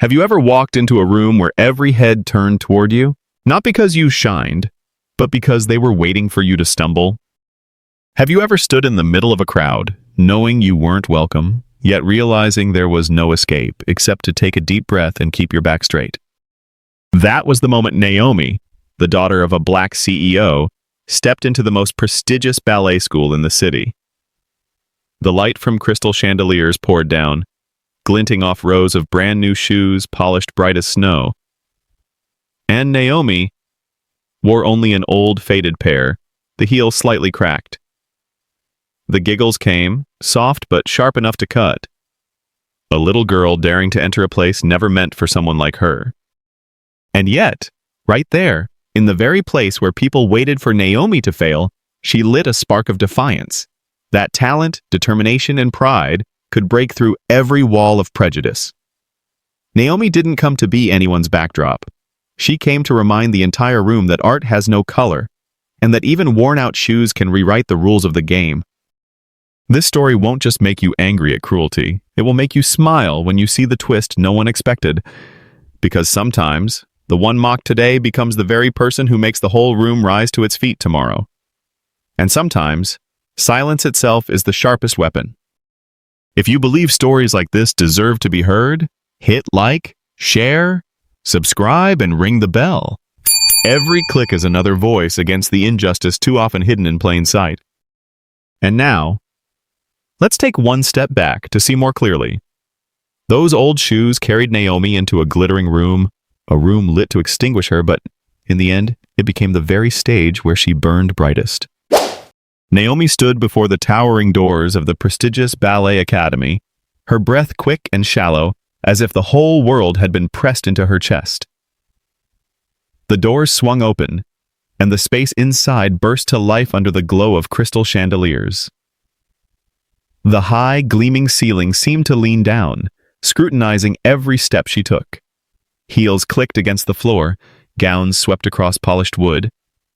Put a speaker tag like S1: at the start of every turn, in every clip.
S1: Have you ever walked into a room where every head turned toward you? Not because you shined, but because they were waiting for you to stumble? Have you ever stood in the middle of a crowd, knowing you weren't welcome, yet realizing there was no escape except to take a deep breath and keep your back straight? That was the moment Naomi, the daughter of a black CEO, stepped into the most prestigious ballet school in the city. The light from crystal chandeliers poured down, glinting off rows of brand new shoes polished bright as snow. And Naomi wore only an old faded pair, the heel slightly cracked. The giggles came, soft but sharp enough to cut. A little girl daring to enter a place never meant for someone like her. And yet, right there, in the very place where people waited for Naomi to fail, she lit a spark of defiance. That talent, determination, and pride could break through every wall of prejudice. Naomi didn't come to be anyone's backdrop. She came to remind the entire room that art has no color, and that even worn-out shoes can rewrite the rules of the game. This story won't just make you angry at cruelty, it will make you smile when you see the twist no one expected. Because sometimes, the one mocked today becomes the very person who makes the whole room rise to its feet tomorrow. And sometimes, silence itself is the sharpest weapon. If you believe stories like this deserve to be heard, hit like, share, subscribe, and ring the bell. Every click is another voice against the injustice too often hidden in plain sight. And now, let's take one step back to see more clearly. Those old shoes carried Naomi into a glittering room, a room lit to extinguish her, but in the end, it became the very stage where she burned brightest. Naomi stood before the towering doors of the prestigious Ballet Academy, her breath quick and shallow, as if the whole world had been pressed into her chest. The doors swung open, and the space inside burst to life under the glow of crystal chandeliers. The high, gleaming ceiling seemed to lean down, scrutinizing every step she took. Heels clicked against the floor, gowns swept across polished wood,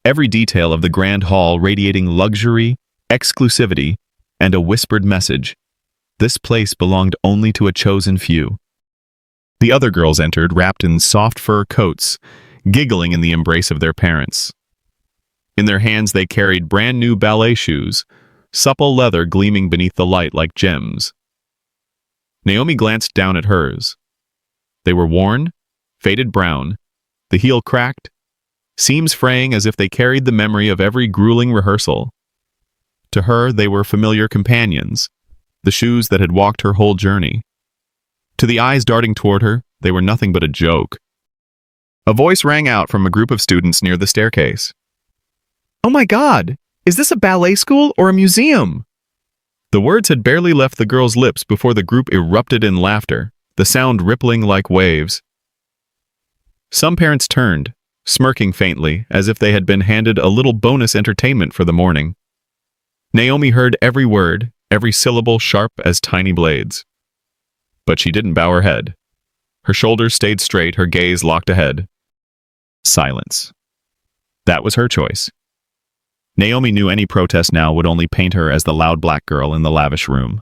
S1: every detail of the grand hall radiating luxury, exclusivity, and a whispered message. This place belonged only to a chosen few. The other girls entered, wrapped in soft fur coats, giggling in the embrace of their parents. In their hands they carried brand new ballet shoes, supple leather gleaming beneath the light like gems. Naomi glanced down at hers. They were worn, faded brown, the heel cracked, seams fraying as if they carried the memory of every grueling rehearsal. To her, they were familiar companions, the shoes that had walked her whole journey. To the eyes darting toward her, they were nothing but a joke. A voice rang out from a group of students near the staircase. "Oh my God! Is this a ballet school or a museum?" The words had barely left the girl's lips before the group erupted in laughter, the sound rippling like waves. Some parents turned, smirking faintly, as if they had been handed a little bonus entertainment for the morning. Naomi heard every word, every syllable sharp as tiny blades. But she didn't bow her head. Her shoulders stayed straight, her gaze locked ahead. Silence. That was her choice. Naomi knew any protest now would only paint her as the loud black girl in the lavish room.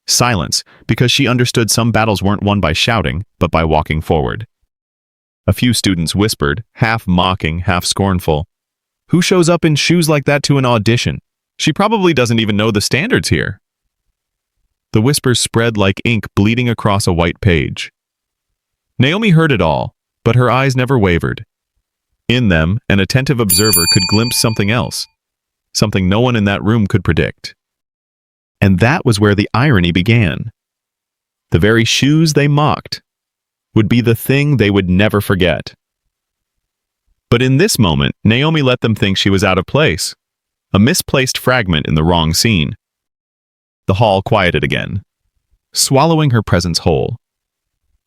S1: Silence, because she understood some battles weren't won by shouting, but by walking forward. A few students whispered, half mocking, half scornful, "Who shows up in shoes like that to an audition? She probably doesn't even know the standards here." The whispers spread like ink bleeding across a white page. Naomi heard it all, but her eyes never wavered. In them, an attentive observer could glimpse something else, something no one in that room could predict. And that was where the irony began. The very shoes they mocked would be the thing they would never forget. But in this moment, Naomi let them think she was out of place, a misplaced fragment in the wrong scene. The hall quieted again, swallowing her presence whole.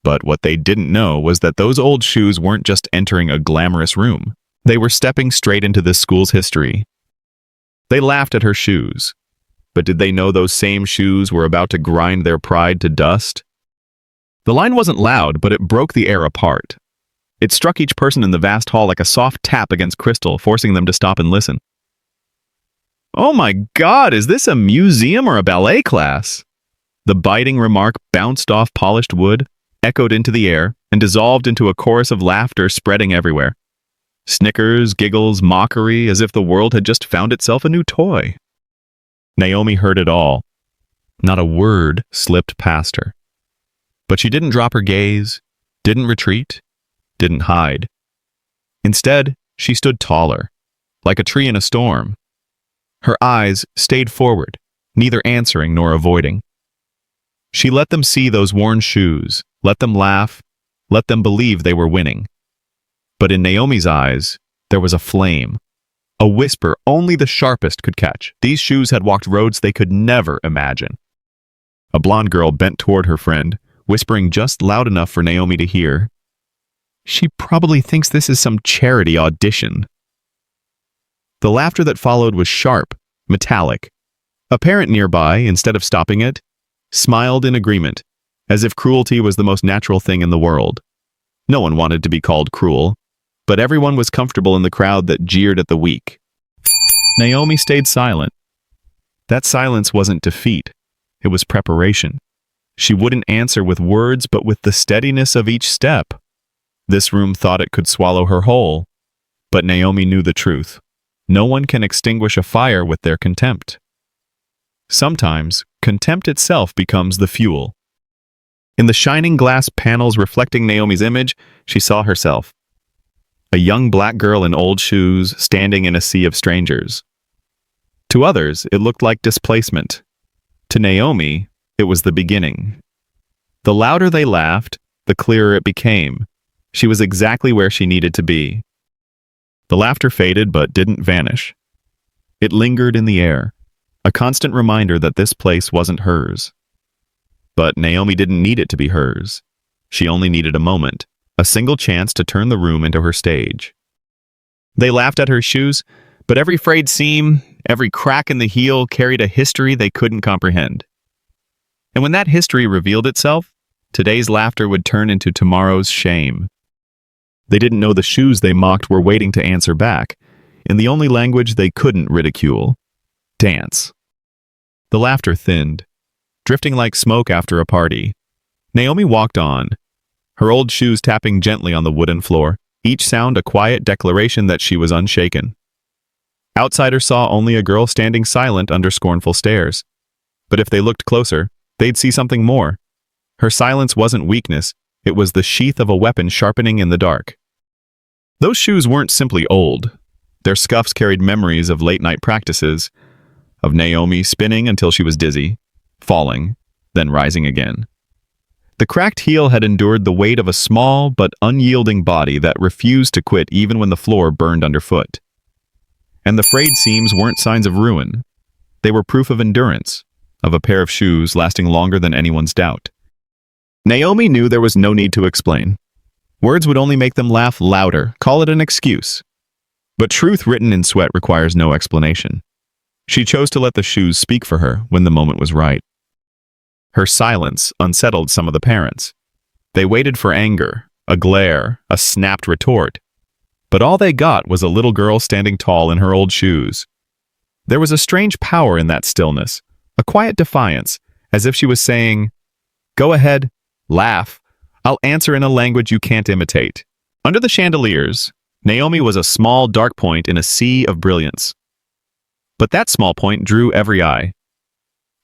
S1: But what they didn't know was that those old shoes weren't just entering a glamorous room. They were stepping straight into this school's history. They laughed at her shoes, but did they know those same shoes were about to grind their pride to dust? The line wasn't loud, but it broke the air apart. It struck each person in the vast hall like a soft tap against crystal, forcing them to stop and listen. "Oh my God, is this a museum or a ballet class?" The biting remark bounced off polished wood, echoed into the air and dissolved into a chorus of laughter spreading everywhere. Snickers, giggles, mockery, as if the world had just found itself a new toy. Naomi heard it all. Not a word slipped past her. But she didn't drop her gaze, didn't retreat, didn't hide. Instead, she stood taller, like a tree in a storm. Her eyes stayed forward, neither answering nor avoiding. She let them see those worn shoes, let them laugh, let them believe they were winning. But in Naomi's eyes, there was a flame, a whisper only the sharpest could catch. These shoes had walked roads they could never imagine. A blonde girl bent toward her friend, whispering just loud enough for Naomi to hear. She probably thinks this is some charity audition. The laughter that followed was sharp, metallic. A parent nearby, instead of stopping it, smiled in agreement, as if cruelty was the most natural thing in the world. No one wanted to be called cruel, but everyone was comfortable in the crowd that jeered at the weak. Naomi stayed silent. That silence wasn't defeat. It was preparation. She wouldn't answer with words, but with the steadiness of each step. This room thought it could swallow her whole, but Naomi knew the truth. No one can extinguish a fire with their contempt. Sometimes, contempt itself becomes the fuel. In the shining glass panels reflecting Naomi's image, she saw herself. A young black girl in old shoes, standing in a sea of strangers. To others, it looked like displacement. To Naomi, it was the beginning. The louder they laughed, the clearer it became. She was exactly where she needed to be. The laughter faded but didn't vanish. It lingered in the air, a constant reminder that this place wasn't hers. But Naomi didn't need it to be hers. She only needed a moment, a single chance to turn the room into her stage. They laughed at her shoes, but every frayed seam, every crack in the heel carried a history they couldn't comprehend. And when that history revealed itself, today's laughter would turn into tomorrow's shame. They didn't know the shoes they mocked were waiting to answer back, in the only language they couldn't ridicule: dance. The laughter thinned, drifting like smoke after a party. Naomi walked on, her old shoes tapping gently on the wooden floor, each sound a quiet declaration that she was unshaken. Outsiders saw only a girl standing silent under scornful stares. But if they looked closer, they'd see something more. Her silence wasn't weakness, it was the sheath of a weapon sharpening in the dark. Those shoes weren't simply old. Their scuffs carried memories of late-night practices, of Naomi spinning until she was dizzy, falling, then rising again. The cracked heel had endured the weight of a small but unyielding body that refused to quit even when the floor burned underfoot. And the frayed seams weren't signs of ruin. They were proof of endurance, of a pair of shoes lasting longer than anyone's doubt. Naomi knew there was no need to explain. Words would only make them laugh louder, call it an excuse. But truth written in sweat requires no explanation. She chose to let the shoes speak for her when the moment was right. Her silence unsettled some of the parents. They waited for anger, a glare, a snapped retort. But all they got was a little girl standing tall in her old shoes. There was a strange power in that stillness, a quiet defiance, as if she was saying, "Go ahead, laugh. I'll answer in a language you can't imitate." Under the chandeliers, Naomi was a small dark point in a sea of brilliance. But that small point drew every eye.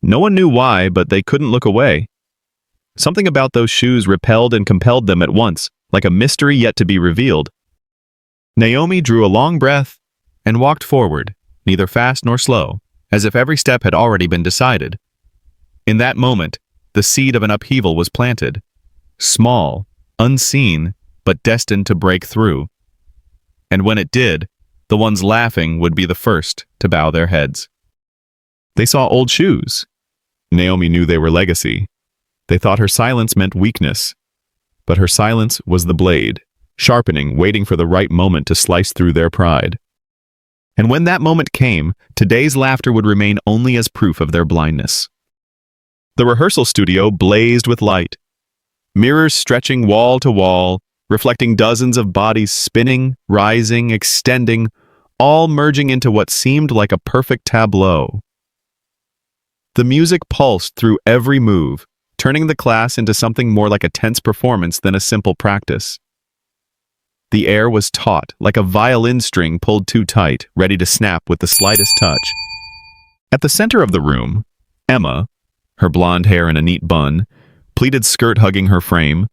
S1: No one knew why, but they couldn't look away. Something about those shoes repelled and compelled them at once, like a mystery yet to be revealed. Naomi drew a long breath and walked forward, neither fast nor slow, as if every step had already been decided. In that moment, the seed of an upheaval was planted. Small, unseen, but destined to break through. And when it did, the ones laughing would be the first to bow their heads. They saw old shoes. Naomi knew they were legacy. They thought her silence meant weakness. But her silence was the blade, sharpening, waiting for the right moment to slice through their pride. And when that moment came, today's laughter would remain only as proof of their blindness. The rehearsal studio blazed with light. Mirrors stretching wall to wall, reflecting dozens of bodies spinning, rising, extending, all merging into what seemed like a perfect tableau. The music pulsed through every move, turning the class into something more like a tense performance than a simple practice. The air was taut, like a violin string pulled too tight, ready to snap with the slightest touch. At the center of the room, Emma, her blonde hair in a neat bun, pleated skirt hugging her frame,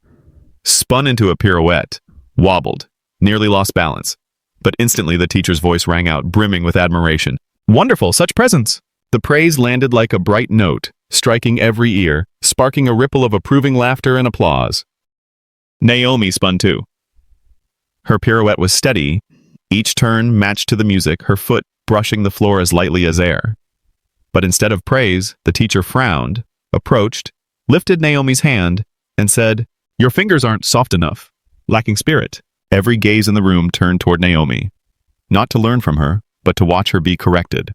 S1: spun into a pirouette, wobbled, nearly lost balance. But instantly the teacher's voice rang out, brimming with admiration. "Wonderful, such presence!" The praise landed like a bright note, striking every ear, sparking a ripple of approving laughter and applause. Naomi spun too. Her pirouette was steady, each turn matched to the music, her foot brushing the floor as lightly as air. But instead of praise, the teacher frowned, approached, lifted Naomi's hand, and said, "Your fingers aren't soft enough, lacking spirit." Every gaze in the room turned toward Naomi, not to learn from her, but to watch her be corrected.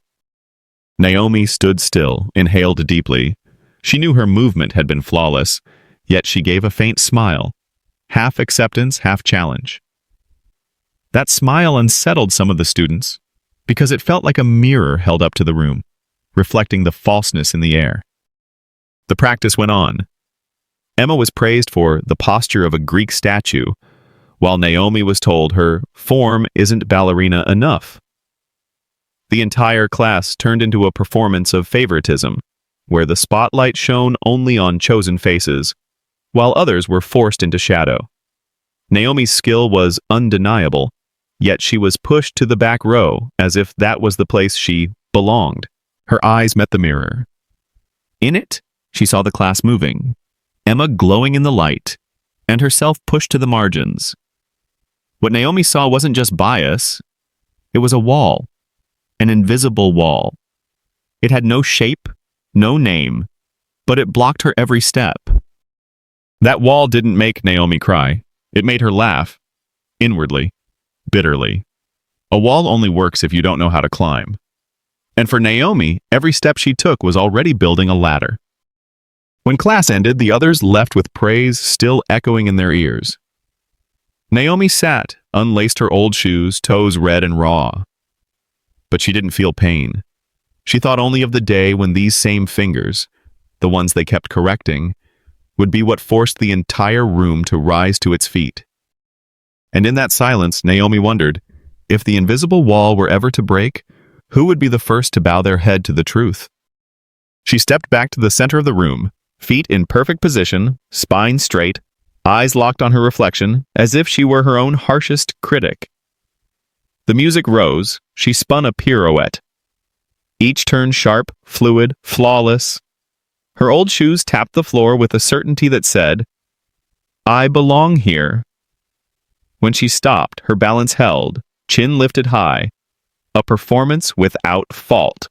S1: Naomi stood still, inhaled deeply. She knew her movement had been flawless, yet she gave a faint smile, half acceptance, half challenge. That smile unsettled some of the students, because it felt like a mirror held up to the room, reflecting the falseness in the air. The practice went on. Emma was praised for the posture of a Greek statue, while Naomi was told her form isn't ballerina enough. The entire class turned into a performance of favoritism, where the spotlight shone only on chosen faces, while others were forced into shadow. Naomi's skill was undeniable, yet she was pushed to the back row as if that was the place she belonged. Her eyes met the mirror. In it, she saw the class moving, Emma glowing in the light, and herself pushed to the margins. What Naomi saw wasn't just bias, it was a wall, an invisible wall. It had no shape, no name, but it blocked her every step. That wall didn't make Naomi cry. It made her laugh, inwardly, bitterly. A wall only works if you don't know how to climb. And for Naomi, every step she took was already building a ladder. When class ended, the others left with praise still echoing in their ears. Naomi sat, unlaced her old shoes, toes red and raw. But she didn't feel pain. She thought only of the day when these same fingers, the ones they kept correcting, would be what forced the entire room to rise to its feet. And in that silence, Naomi wondered, if the invisible wall were ever to break, who would be the first to bow their head to the truth? She stepped back to the center of the room, feet in perfect position, spine straight, eyes locked on her reflection, as if she were her own harshest critic. The music rose, she spun a pirouette. Each turn sharp, fluid, flawless. Her old shoes tapped the floor with a certainty that said, "I belong here." When she stopped, her balance held, chin lifted high, a performance without fault.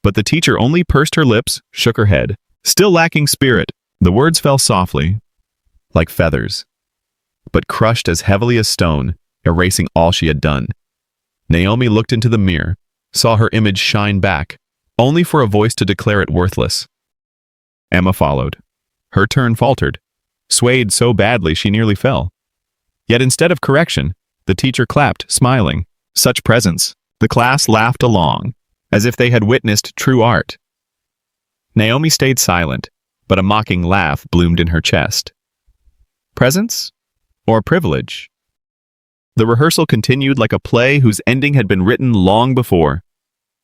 S1: But the teacher only pursed her lips, shook her head. Still lacking spirit, the words fell softly, like feathers, but crushed as heavily as stone, erasing all she had done. Naomi looked into the mirror, saw her image shine back, only for a voice to declare it worthless. Emma followed. Her turn faltered, swayed so badly she nearly fell. Yet instead of correction, the teacher clapped, smiling. Such presence. The class laughed along, as if they had witnessed true art. Naomi stayed silent, but a mocking laugh bloomed in her chest. Presence? Or privilege? The rehearsal continued like a play whose ending had been written long before.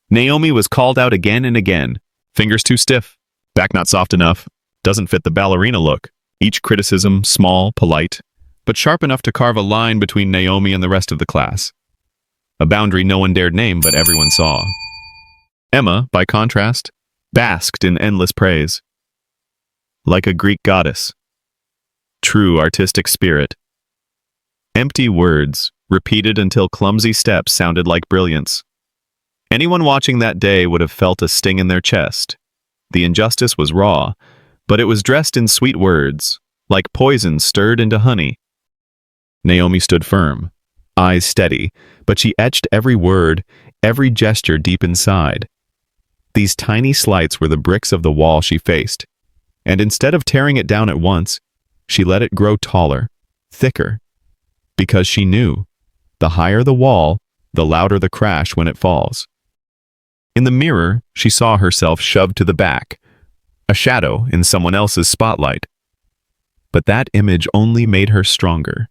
S1: Naomi was called out again and again. Fingers too stiff, back not soft enough, doesn't fit the ballerina look. Each criticism small, polite, but sharp enough to carve a line between Naomi and the rest of the class. A boundary no one dared name, but everyone saw. Emma, by contrast, basked in endless praise. Like a Greek goddess. True artistic spirit. Empty words, repeated until clumsy steps sounded like brilliance. Anyone watching that day would have felt a sting in their chest. The injustice was raw, but it was dressed in sweet words, like poison stirred into honey. Naomi stood firm, eyes steady, but she etched every word, every gesture deep inside. These tiny slights were the bricks of the wall she faced, and instead of tearing it down at once, she let it grow taller, thicker, because she knew, the higher the wall, the louder the crash when it falls. In the mirror, she saw herself shoved to the back, a shadow in someone else's spotlight. But that image only made her stronger.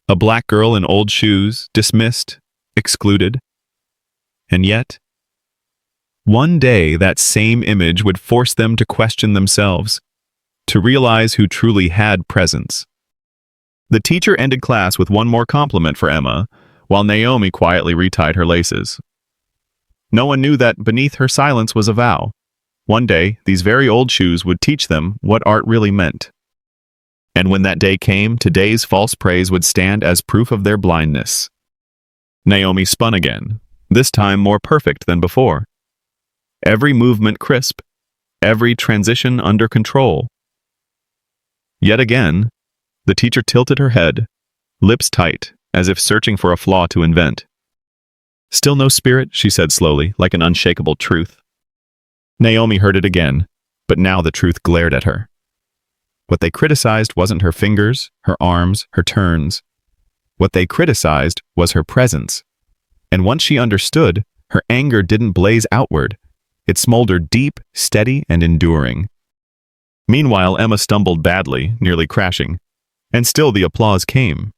S1: A black girl in old shoes, dismissed, excluded. And yet, one day that same image would force them to question themselves, to realize who truly had presence. The teacher ended class with one more compliment for Emma, while Naomi quietly retied her laces. No one knew that beneath her silence was a vow. One day, these very old shoes would teach them what art really meant. And when that day came, today's false praise would stand as proof of their blindness. Naomi spun again, this time more perfect than before. Every movement crisp, every transition under control. Yet again, the teacher tilted her head, lips tight, as if searching for a flaw to invent. "Still no spirit," she said slowly, like an unshakable truth. Naomi heard it again, but now the truth glared at her. What they criticized wasn't her fingers, her arms, her turns. What they criticized was her presence. And once she understood, her anger didn't blaze outward. It smoldered deep, steady, and enduring. Meanwhile, Emma stumbled badly, nearly crashing, and still the applause came.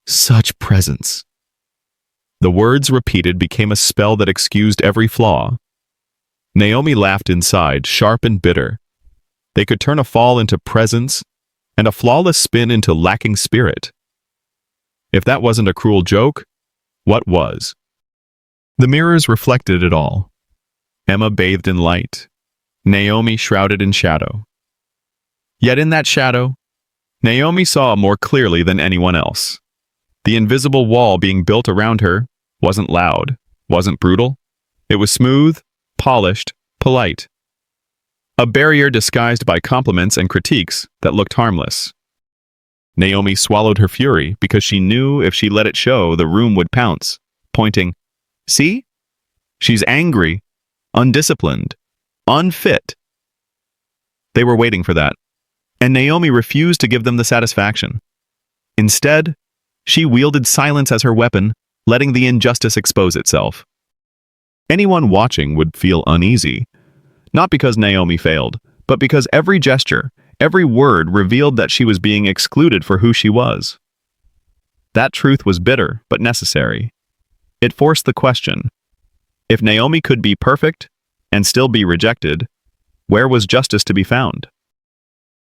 S1: Such presence. The words repeated became a spell that excused every flaw. Naomi laughed inside, sharp and bitter. They could turn a fall into presence, and a flawless spin into lacking spirit. If that wasn't a cruel joke, what was? The mirrors reflected it all. Emma bathed in light, Naomi shrouded in shadow. Yet in that shadow, Naomi saw more clearly than anyone else. The invisible wall being built around her wasn't loud, wasn't brutal. It was smooth, polished, polite. A barrier disguised by compliments and critiques that looked harmless. Naomi swallowed her fury because she knew if she let it show, the room would pounce, pointing, "See? She's angry, undisciplined, unfit." They were waiting for that, and Naomi refused to give them the satisfaction. Instead, she wielded silence as her weapon, letting the injustice expose itself. Anyone watching would feel uneasy, not because Naomi failed, but because every gesture, every word revealed that she was being excluded for who she was. That truth was bitter, but necessary. It forced the question. If Naomi could be perfect and still be rejected, where was justice to be found?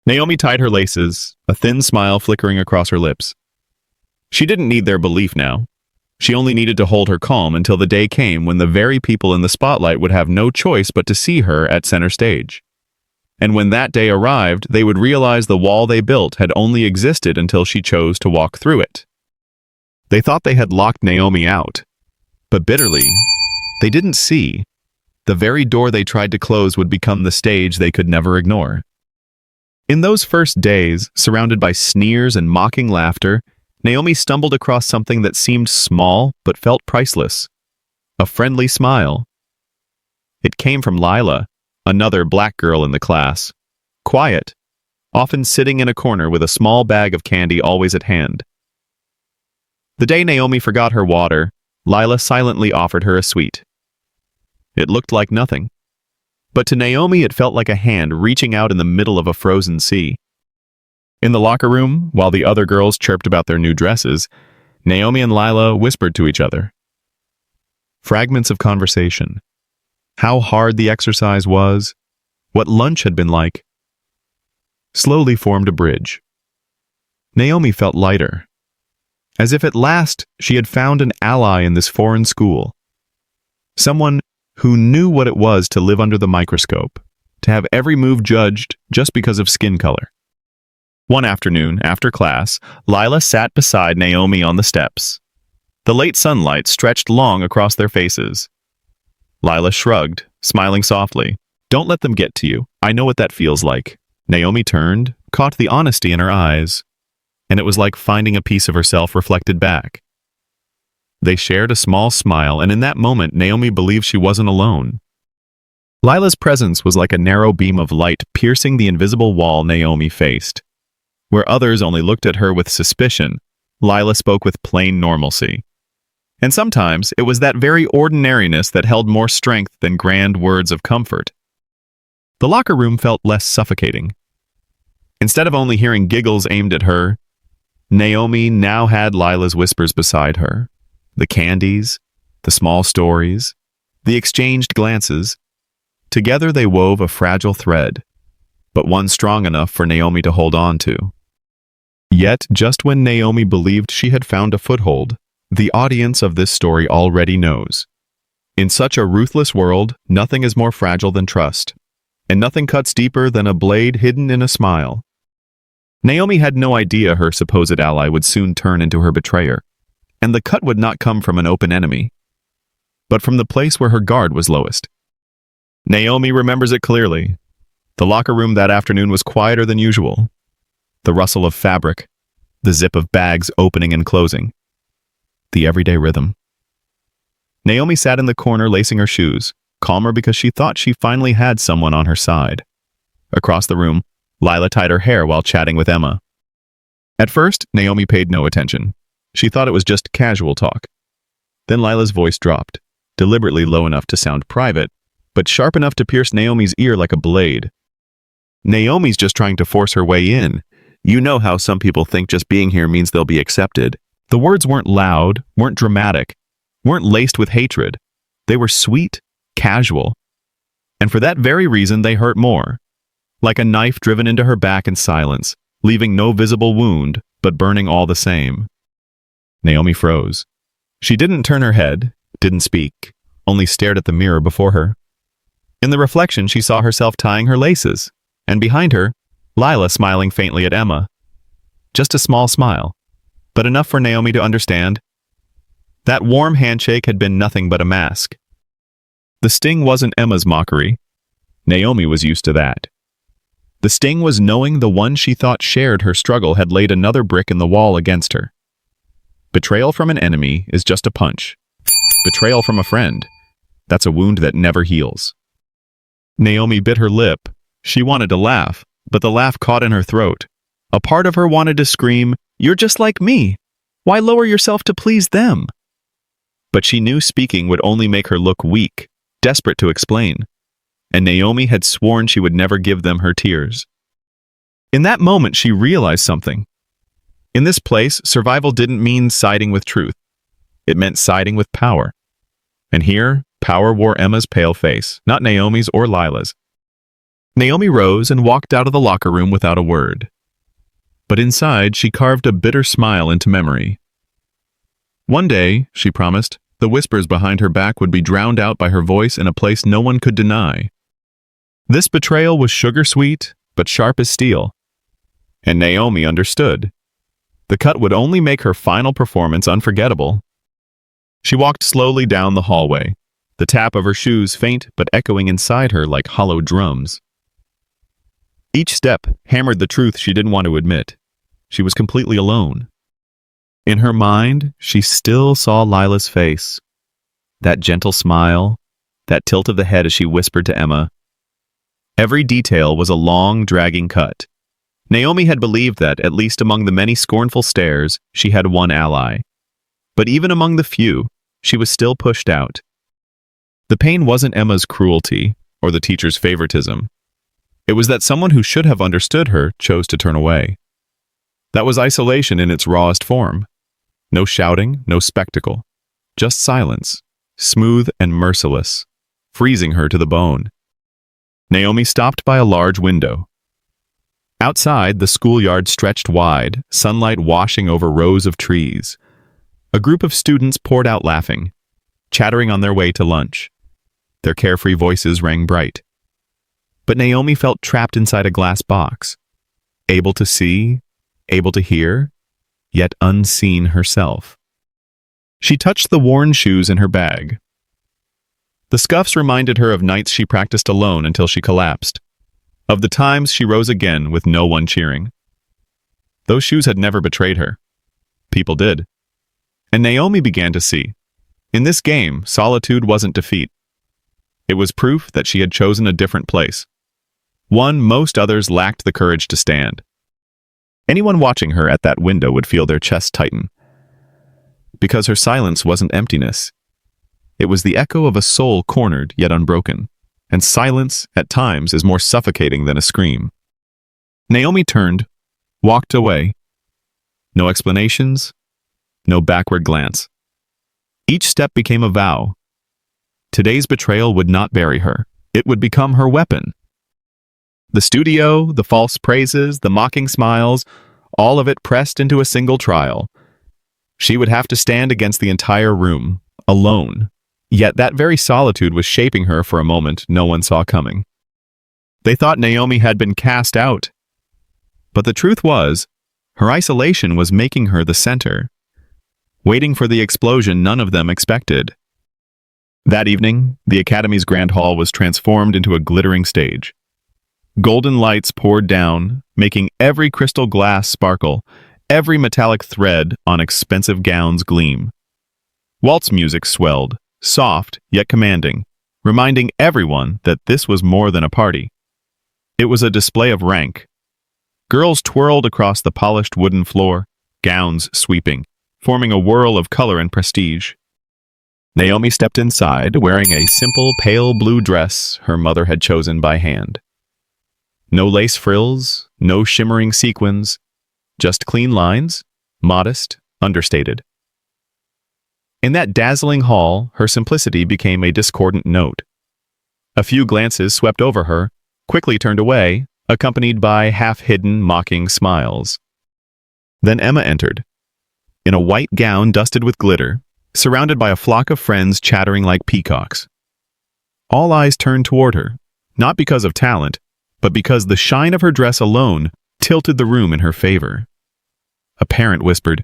S1: Naomi tied her laces, a thin smile flickering across her lips. She didn't need their belief now. She only needed to hold her calm until the day came when the very people in the spotlight would have no choice but to see her at center stage. And when that day arrived, they would realize the wall they built had only existed until she chose to walk through it. They thought they had locked Naomi out, but bitterly, they didn't see. The very door they tried to close would become the stage they could never ignore. In those first days, surrounded by sneers and mocking laughter, Naomi stumbled across something that seemed small but felt priceless. A friendly smile. It came from Lila, another black girl in the class. Quiet, often sitting in a corner with a small bag of candy always at hand. The day Naomi forgot her water, Lila silently offered her a sweet. It looked like nothing, but to Naomi it felt like a hand reaching out in the middle of a frozen sea. In the locker room, while the other girls chirped about their new dresses, Naomi and Lila whispered to each other. Fragments of conversation. How hard the exercise was, what lunch had been like. Slowly formed a bridge. Naomi felt lighter, as if at last she had found an ally in this foreign school. Someone who knew what it was to live under the microscope, to have every move judged just because of skin color. One afternoon, after class, Lila sat beside Naomi on the steps. The late sunlight stretched long across their faces. Lila shrugged, smiling softly. "Don't let them get to you. I know what that feels like." Naomi turned, caught the honesty in her eyes, and it was like finding a piece of herself reflected back. They shared a small smile, and in that moment, Naomi believed she wasn't alone. Lila's presence was like a narrow beam of light piercing the invisible wall Naomi faced. Where others only looked at her with suspicion, Lila spoke with plain normalcy. And sometimes it was that very ordinariness that held more strength than grand words of comfort. the locker room felt less suffocating. Instead of only hearing giggles aimed at her, Naomi now had Lila's whispers beside her. The candies, the small stories, the exchanged glances. Together they wove a fragile thread, but one strong enough for Naomi to hold on to. Yet, just when Naomi believed she had found a foothold, the audience of this story already knows. In such a ruthless world, nothing is more fragile than trust, and nothing cuts deeper than a blade hidden in a smile. Naomi had no idea her supposed ally would soon turn into her betrayer, and the cut would not come from an open enemy, but from the place where her guard was lowest. Naomi remembers it clearly. The locker room that afternoon was quieter than usual. The rustle of fabric, the zip of bags opening and closing, the everyday rhythm. Naomi sat in the corner lacing her shoes, calmer because she thought she finally had someone on her side. Across the room, Lila tied her hair while chatting with Emma. At first, Naomi paid no attention. She thought it was just casual talk. Then Lila's voice dropped, deliberately low enough to sound private, but sharp enough to pierce Naomi's ear like a blade. Naomi's just trying to force her way in. You know how some people think just being here means they'll be accepted. The words weren't loud, weren't dramatic, weren't laced with hatred. They were sweet, casual. And for that very reason, they hurt more. Like a knife driven into her back in silence, leaving no visible wound, but burning all the same. Naomi froze. She didn't turn her head, didn't speak, only stared at the mirror before her. In the reflection, she saw herself tying her laces, and behind her, Lila smiling faintly at Emma. Just a small smile, but enough for Naomi to understand. That warm handshake had been nothing but a mask. The sting wasn't Emma's mockery. Naomi was used to that. The sting was knowing the one she thought shared her struggle had laid another brick in the wall against her. Betrayal from an enemy is just a punch. Betrayal from a friend, that's a wound that never heals. Naomi bit her lip. She wanted to laugh, but the laugh caught in her throat. A part of her wanted to scream, "You're just like me. Why lower yourself to please them?" But she knew speaking would only make her look weak, desperate to explain. And Naomi had sworn she would never give them her tears. In that moment, she realized something. In this place, survival didn't mean siding with truth. It meant siding with power. And here, power wore Emma's pale face, not Naomi's or Lila's. Naomi rose and walked out of the locker room without a word. But inside, she carved a bitter smile into memory. One day, she promised, the whispers behind her back would be drowned out by her voice in a place no one could deny. This betrayal was sugar-sweet, but sharp as steel. And Naomi understood. The cut would only make her final performance unforgettable. She walked slowly down the hallway, the tap of her shoes faint but echoing inside her like hollow drums. Each step hammered the truth she didn't want to admit. She was completely alone. In her mind, she still saw Lila's face. That gentle smile, that tilt of the head as she whispered to Emma. Every detail was a long, dragging cut. Naomi had believed that, at least among the many scornful stares, she had one ally. But even among the few, she was still pushed out. The pain wasn't Emma's cruelty or the teacher's favoritism. It was that someone who should have understood her chose to turn away. That was isolation in its rawest form. No shouting, no spectacle. Just silence, smooth and merciless, freezing her to the bone. Naomi stopped by a large window. Outside, the schoolyard stretched wide, sunlight washing over rows of trees. A group of students poured out laughing, chattering on their way to lunch. Their carefree voices rang bright. But Naomi felt trapped inside a glass box, able to see, able to hear, yet unseen herself. She touched the worn shoes in her bag. The scuffs reminded her of nights she practiced alone until she collapsed, of the times she rose again with no one cheering. Those shoes had never betrayed her. People did. And Naomi began to see. In this game, solitude wasn't defeat. It was proof that she had chosen a different place. One most others lacked the courage to stand. Anyone watching her at that window would feel their chest tighten. Because her silence wasn't emptiness. It was the echo of a soul cornered yet unbroken. and silence, at times, is more suffocating than a scream. Naomi turned, walked away. No explanations, no backward glance. Each step became a vow. Today's betrayal would not bury her. It would become her weapon. The studio, the false praises, the mocking smiles, all of it pressed into a single trial. She would have to stand against the entire room, alone. Yet that very solitude was shaping her for a moment no one saw coming. They thought Naomi had been cast out. But the truth was, her isolation was making her the center, waiting for the explosion none of them expected. That evening, the Academy's grand hall was transformed into a glittering stage. Golden lights poured down, making every crystal glass sparkle, every metallic thread on expensive gowns gleam. Waltz music swelled, soft yet commanding, reminding everyone that this was more than a party. It was a display of rank. Girls twirled across the polished wooden floor, gowns sweeping, forming a whirl of color and prestige. Naomi stepped inside, wearing a simple pale blue dress her mother had chosen by hand. No lace frills, no shimmering sequins, just clean lines, modest, understated. In that dazzling hall, her simplicity became a discordant note. A few glances swept over her, quickly turned away, accompanied by half-hidden, mocking smiles. Then Emma entered, in a white gown dusted with glitter, surrounded by a flock of friends chattering like peacocks. All eyes turned toward her, not because of talent, but because the shine of her dress alone tilted the room in her favor. A parent whispered,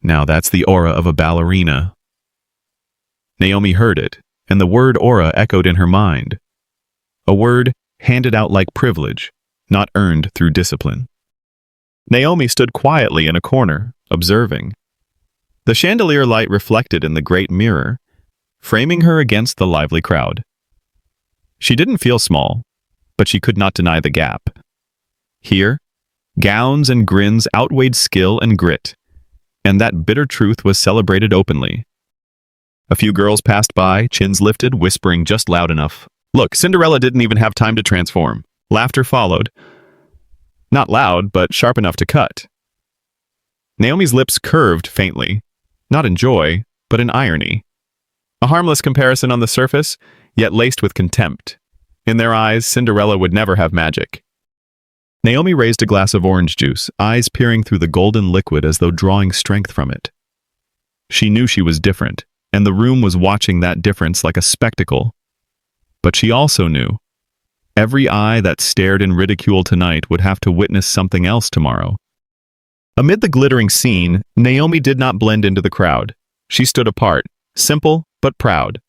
S1: "Now that's the aura of a ballerina." Naomi heard it, and the word aura echoed in her mind. A word handed out like privilege, not earned through discipline. Naomi stood quietly in a corner, observing. The chandelier light reflected in the great mirror, framing her against the lively crowd. She didn't feel small, but she could not deny the gap. Here, gowns and grins outweighed skill and grit, and that bitter truth was celebrated openly. A few girls passed by, chins lifted, whispering just loud enough. "Look, Cinderella didn't even have time to transform." Laughter followed. Not loud, but sharp enough to cut. Naomi's lips curved faintly, not in joy, but in irony. A harmless comparison on the surface, yet laced with contempt. In their eyes, Cinderella would never have magic. Naomi raised a glass of orange juice, eyes peering through the golden liquid as though drawing strength from it. She knew she was different, and the room was watching that difference like a spectacle. But she also knew every eye that stared in ridicule tonight would have to witness something else tomorrow. Amid the glittering scene, Naomi did not blend into the crowd. She stood apart, simple but proud.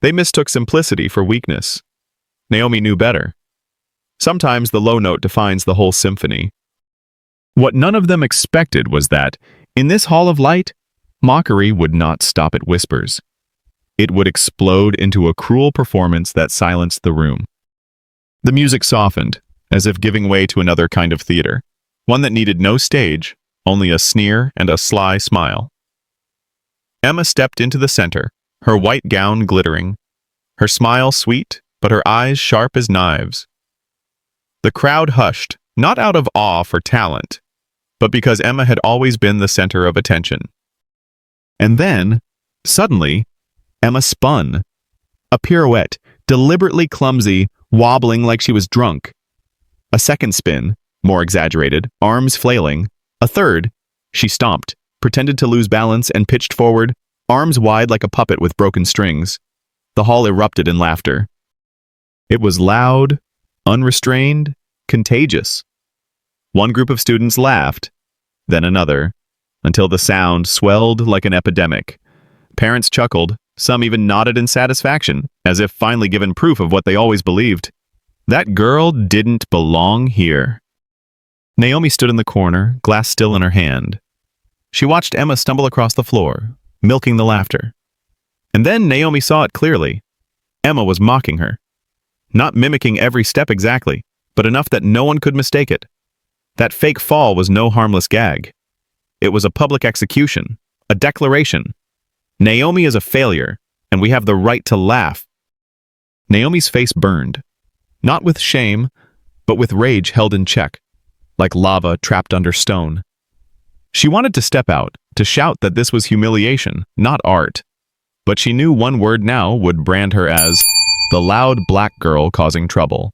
S1: They mistook simplicity for weakness. Naomi knew better. Sometimes the low note defines the whole symphony. What none of them expected was that, in this hall of light, mockery would not stop at whispers. It would explode into a cruel performance that silenced the room. The music softened, as if giving way to another kind of theater, one that needed no stage, only a sneer and a sly smile. Emma stepped into the center, her white gown glittering, her smile sweet, but her eyes sharp as knives. The crowd hushed, not out of awe for talent, but because Emma had always been the center of attention. And then, suddenly, Emma spun. A pirouette, deliberately clumsy, wobbling like she was drunk. A second spin, more exaggerated, arms flailing. A third, she stomped, pretended to lose balance and pitched forward, arms wide like a puppet with broken strings. The hall erupted in laughter. It was loud, unrestrained, contagious. One group of students laughed, then another, until the sound swelled like an epidemic. Parents chuckled, some even nodded in satisfaction, as if finally given proof of what they always believed. That girl didn't belong here. Naomi stood in the corner, glass still in her hand. She watched Emma stumble across the floor, milking the laughter. And then Naomi saw it clearly. Emma was mocking her. Not mimicking every step exactly, but enough that no one could mistake it. That fake fall was no harmless gag. It was a public execution, a declaration. Naomi is a failure, and we have the right to laugh. Naomi's face burned, not with shame, but with rage held in check, like lava trapped under stone. She wanted to step out, to shout that this was humiliation, not art. But she knew one word now would brand her as the loud black girl causing trouble.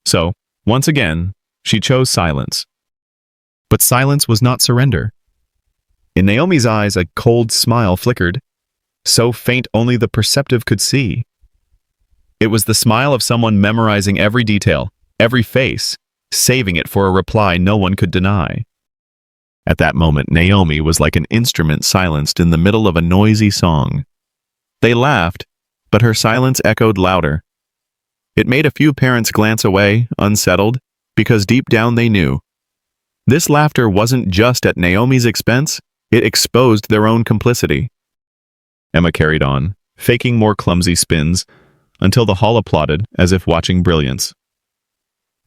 S1: So, once again, she chose silence. But silence was not surrender. In Naomi's eyes, a cold smile flickered, so faint only the perceptive could see. It was the smile of someone memorizing every detail, every face, saving it for a reply no one could deny. At that moment, Naomi was like an instrument silenced in the middle of a noisy song. They laughed, but her silence echoed louder. It made a few parents glance away, unsettled, because deep down they knew. This laughter wasn't just at Naomi's expense, it exposed their own complicity. Emma carried on, faking more clumsy spins, until the hall applauded as if watching brilliance.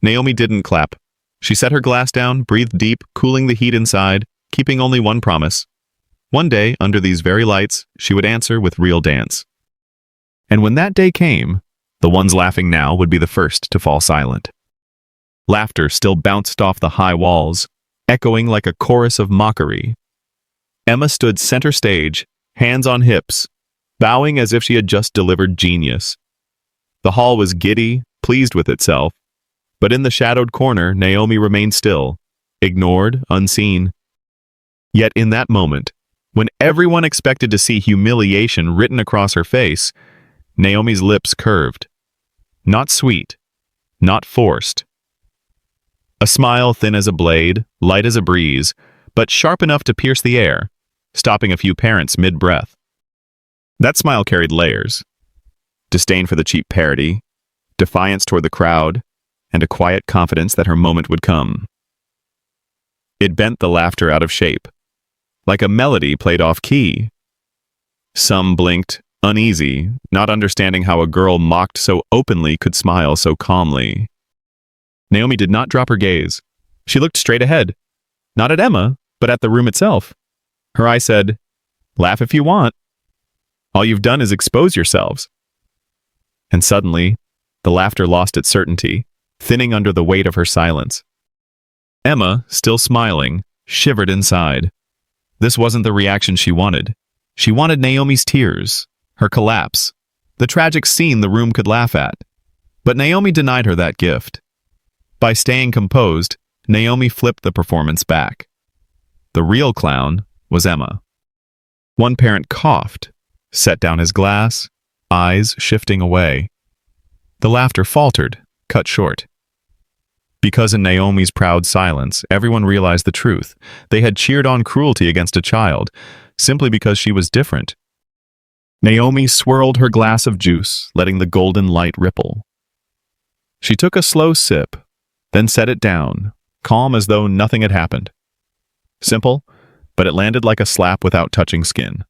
S1: Naomi didn't clap. She set her glass down, breathed deep, cooling the heat inside, keeping only one promise. One day, under these very lights, she would answer with real dance. And when that day came, the ones laughing now would be the first to fall silent. Laughter still bounced off the high walls, echoing like a chorus of mockery. Emma stood center stage, hands on hips, bowing as if she had just delivered genius. The hall was giddy, pleased with itself, but in the shadowed corner, Naomi remained still, ignored, unseen. Yet in that moment, when everyone expected to see humiliation written across her face, Naomi's lips curved. Not sweet, not forced. A smile thin as a blade, light as a breeze, but sharp enough to pierce the air, stopping a few parents mid-breath. That smile carried layers. Disdain for the cheap parody, defiance toward the crowd, and a quiet confidence that her moment would come. It bent the laughter out of shape, like a melody played off key. Some blinked, uneasy, not understanding how a girl mocked so openly could smile so calmly. Naomi did not drop her gaze. She looked straight ahead, not at Emma, but at the room itself. Her eye said, "Laugh if you want. All you've done is expose yourselves." And suddenly, the laughter lost its certainty, thinning under the weight of her silence. Emma, still smiling, shivered inside. This wasn't the reaction she wanted. She wanted Naomi's tears, her collapse, the tragic scene the room could laugh at. But Naomi denied her that gift. By staying composed, Naomi flipped the performance back. The real clown was Emma. One parent coughed, set down his glass, eyes shifting away. The laughter faltered, cut short. Because in Naomi's proud silence, everyone realized the truth. They had cheered on cruelty against a child, simply because she was different. Naomi swirled her glass of juice, letting the golden light ripple. She took a slow sip, then set it down, calm as though nothing had happened. Simple, but it landed like a slap without touching skin.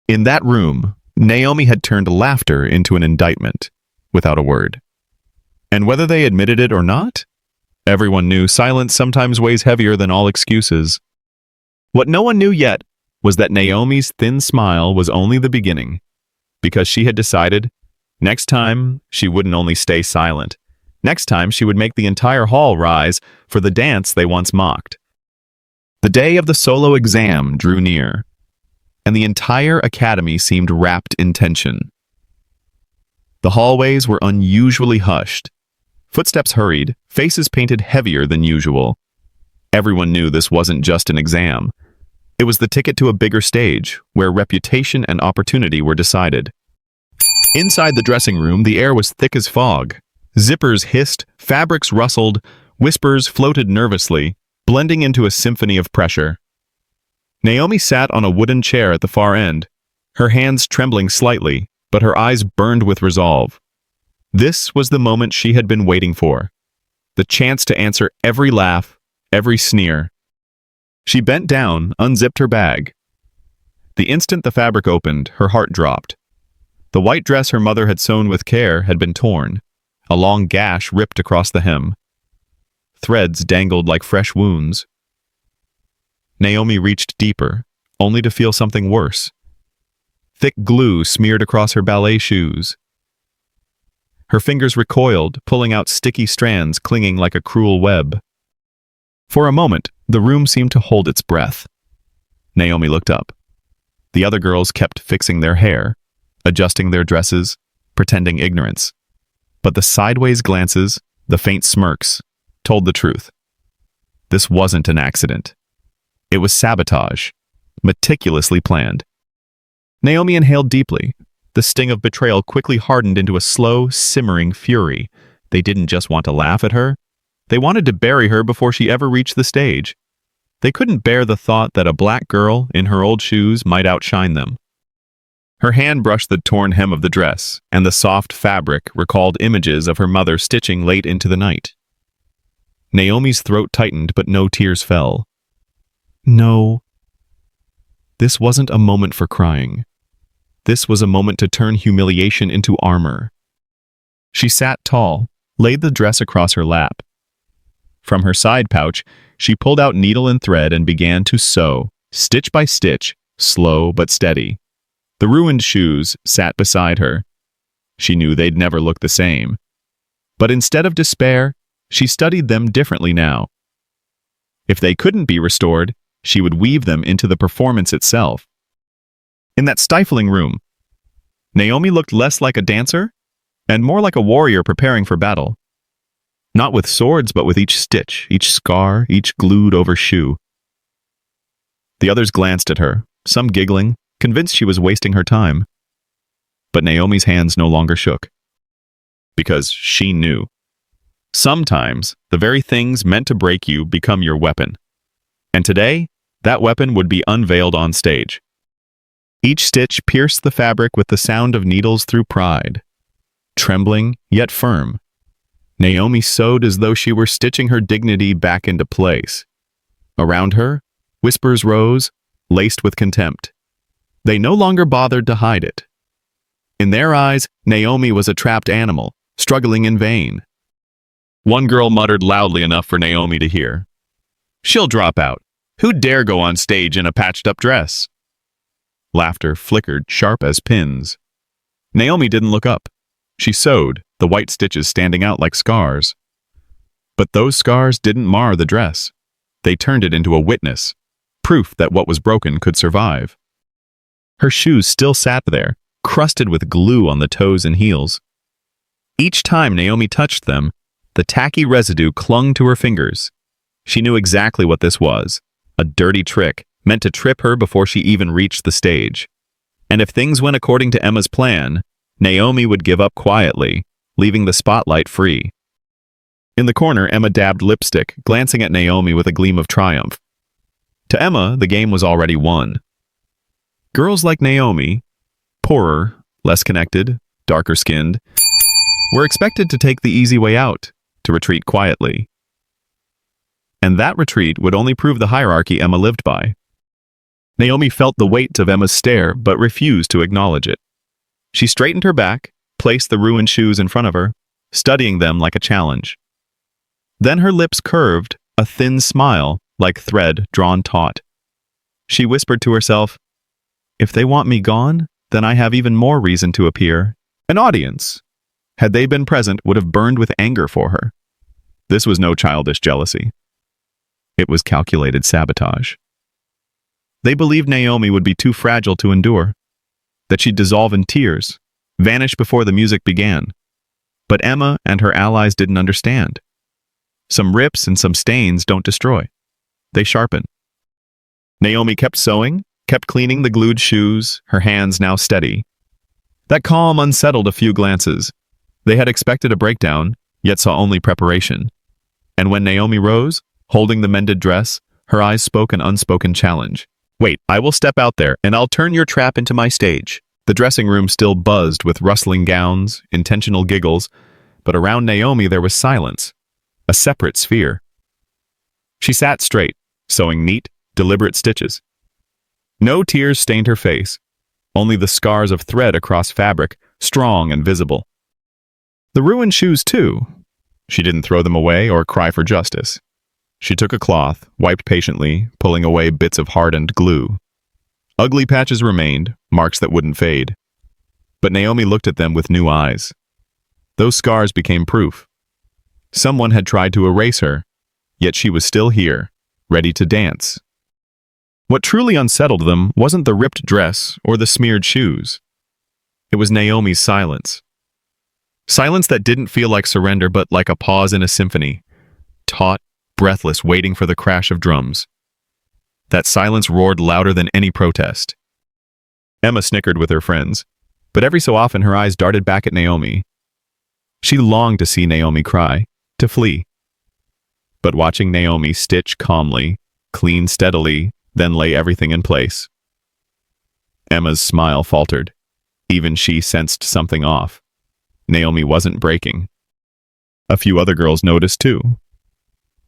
S1: In that room, Naomi had turned laughter into an indictment, without a word. And whether they admitted it or not, everyone knew silence sometimes weighs heavier than all excuses. What no one knew yet was that Naomi's thin smile was only the beginning, because she had decided, next time, she wouldn't only stay silent. Next time, she would make the entire hall rise for the dance they once mocked. The day of the solo exam drew near, and the entire academy seemed wrapped in tension. The hallways were unusually hushed. Footsteps hurried, faces painted heavier than usual. Everyone knew this wasn't just an exam. It was the ticket to a bigger stage, where reputation and opportunity were decided. Inside the dressing room, the air was thick as fog. Zippers hissed, fabrics rustled, whispers floated nervously, blending into a symphony of pressure. Naomi sat on a wooden chair at the far end, her hands trembling slightly, but her eyes burned with resolve. This was the moment she had been waiting for, the chance to answer every laugh, every sneer. She bent down, unzipped her bag. The instant the fabric opened, her heart dropped. The white dress her mother had sewn with care had been torn, a long gash ripped across the hem. Threads dangled like fresh wounds. Naomi reached deeper, only to feel something worse. Thick glue smeared across her ballet shoes. Her fingers recoiled, pulling out sticky strands clinging like a cruel web. For a moment, the room seemed to hold its breath. Naomi looked up. The other girls kept fixing their hair, adjusting their dresses, pretending ignorance. But the sideways glances, the faint smirks, told the truth. This wasn't an accident. It was sabotage, meticulously planned. Naomi inhaled deeply. The sting of betrayal quickly hardened into a slow, simmering fury. They didn't just want to laugh at her. They wanted to bury her before she ever reached the stage. They couldn't bear the thought that a black girl in her old shoes might outshine them. Her hand brushed the torn hem of the dress, and the soft fabric recalled images of her mother stitching late into the night. Naomi's throat tightened, but no tears fell. No. This wasn't a moment for crying. This was a moment to turn humiliation into armor. She sat tall, laid the dress across her lap. From her side pouch, she pulled out needle and thread and began to sew, stitch by stitch, slow but steady. The ruined shoes sat beside her. She knew they'd never look the same. But instead of despair, she studied them differently now. If they couldn't be restored, she would weave them into the performance itself. In that stifling room, Naomi looked less like a dancer and more like a warrior preparing for battle. Not with swords, but with each stitch, each scar, each glued-over shoe. The others glanced at her, some giggling, convinced she was wasting her time. But Naomi's hands no longer shook. Because she knew. Sometimes, the very things meant to break you become your weapon. And today, that weapon would be unveiled on stage. Each stitch pierced the fabric with the sound of needles through pride. Trembling, yet firm. Naomi sewed as though she were stitching her dignity back into place. Around her, whispers rose, laced with contempt. They no longer bothered to hide it. In their eyes, Naomi was a trapped animal, struggling in vain. One girl muttered loudly enough for Naomi to hear. "She'll drop out. Who dare go on stage in a patched-up dress?" Laughter flickered sharp as pins. Naomi didn't look up. She sewed, the white stitches standing out like scars. But those scars didn't mar the dress. They turned it into a witness, proof that what was broken could survive. Her shoes still sat there, crusted with glue on the toes and heels. Each time Naomi touched them, the tacky residue clung to her fingers. She knew exactly what this was, a dirty trick meant to trip her before she even reached the stage. And if things went according to Emma's plan, Naomi would give up quietly, leaving the spotlight free. In the corner, Emma dabbed lipstick, glancing at Naomi with a gleam of triumph. To Emma, the game was already won. Girls like Naomi, poorer, less connected, darker-skinned, were expected to take the easy way out, to retreat quietly. And that retreat would only prove the hierarchy Emma lived by. Naomi felt the weight of Emma's stare, but refused to acknowledge it. She straightened her back, placed the ruined shoes in front of her, studying them like a challenge. Then her lips curved, a thin smile, like thread drawn taut. She whispered to herself, "If they want me gone, then I have even more reason to appear." An audience, had they been present, would have burned with anger for her. This was no childish jealousy. It was calculated sabotage. They believed Naomi would be too fragile to endure, that she'd dissolve in tears, vanish before the music began. But Emma and her allies didn't understand. Some rips and some stains don't destroy. They sharpen. Naomi kept sewing, kept cleaning the glued shoes, her hands now steady. That calm unsettled a few glances. They had expected a breakdown, yet saw only preparation. And when Naomi rose, holding the mended dress, her eyes spoke an unspoken challenge. "Wait, I will step out there, and I'll turn your trap into my stage." The dressing room still buzzed with rustling gowns, intentional giggles, but around Naomi there was silence, a separate sphere. She sat straight, sewing neat, deliberate stitches. No tears stained her face, only the scars of thread across fabric, strong and visible. The ruined shoes, too. She didn't throw them away or cry for justice. She took a cloth, wiped patiently, pulling away bits of hardened glue. Ugly patches remained, marks that wouldn't fade. But Naomi looked at them with new eyes. Those scars became proof. Someone had tried to erase her, yet she was still here, ready to dance. What truly unsettled them wasn't the ripped dress or the smeared shoes. It was Naomi's silence. Silence that didn't feel like surrender but like a pause in a symphony, taut, breathless, waiting for the crash of drums. That silence roared louder than any protest. Emma snickered with her friends, but every so often her eyes darted back at Naomi. She longed to see Naomi cry, to flee. But watching Naomi stitch calmly, clean steadily, then lay everything in place. Emma's smile faltered. Even she sensed something off. Naomi wasn't breaking. A few other girls noticed too.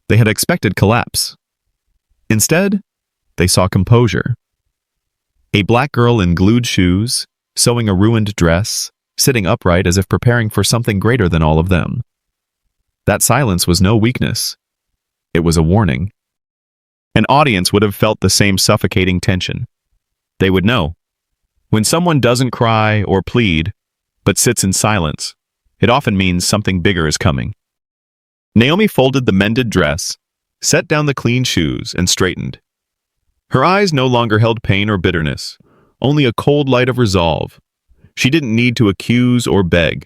S1: They had expected collapse. Instead, they saw composure. A black girl in glued shoes, sewing a ruined dress, sitting upright as if preparing for something greater than all of them. That silence was no weakness. It was a warning. An audience would have felt the same suffocating tension. They would know. When someone doesn't cry or plead, but sits in silence, it often means something bigger is coming. Naomi folded the mended dress, set down the clean shoes, and straightened. Her eyes no longer held pain or bitterness, only a cold light of resolve. She didn't need to accuse or beg.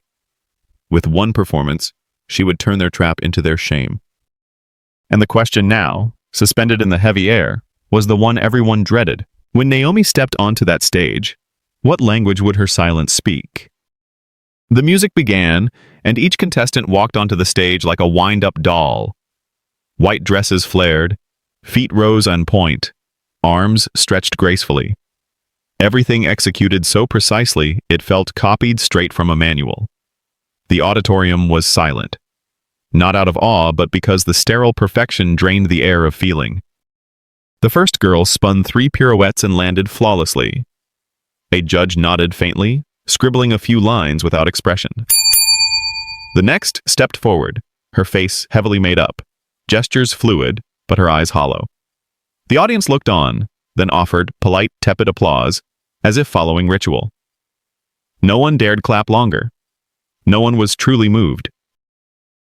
S1: With one performance, she would turn their trap into their shame. And the question now, suspended in the heavy air, was the one everyone dreaded. When Naomi stepped onto that stage, what language would her silence speak? The music began, and each contestant walked onto the stage like a wind-up doll. White dresses flared, feet rose on point, arms stretched gracefully. Everything executed so precisely it felt copied straight from a manual. The auditorium was silent. Not out of awe, but because the sterile perfection drained the air of feeling. The first girl spun 3 pirouettes and landed flawlessly. A judge nodded faintly, scribbling a few lines without expression. The next stepped forward, her face heavily made up, gestures fluid, but her eyes hollow. The audience looked on, then offered polite, tepid applause, as if following ritual. No one dared clap longer. No one was truly moved.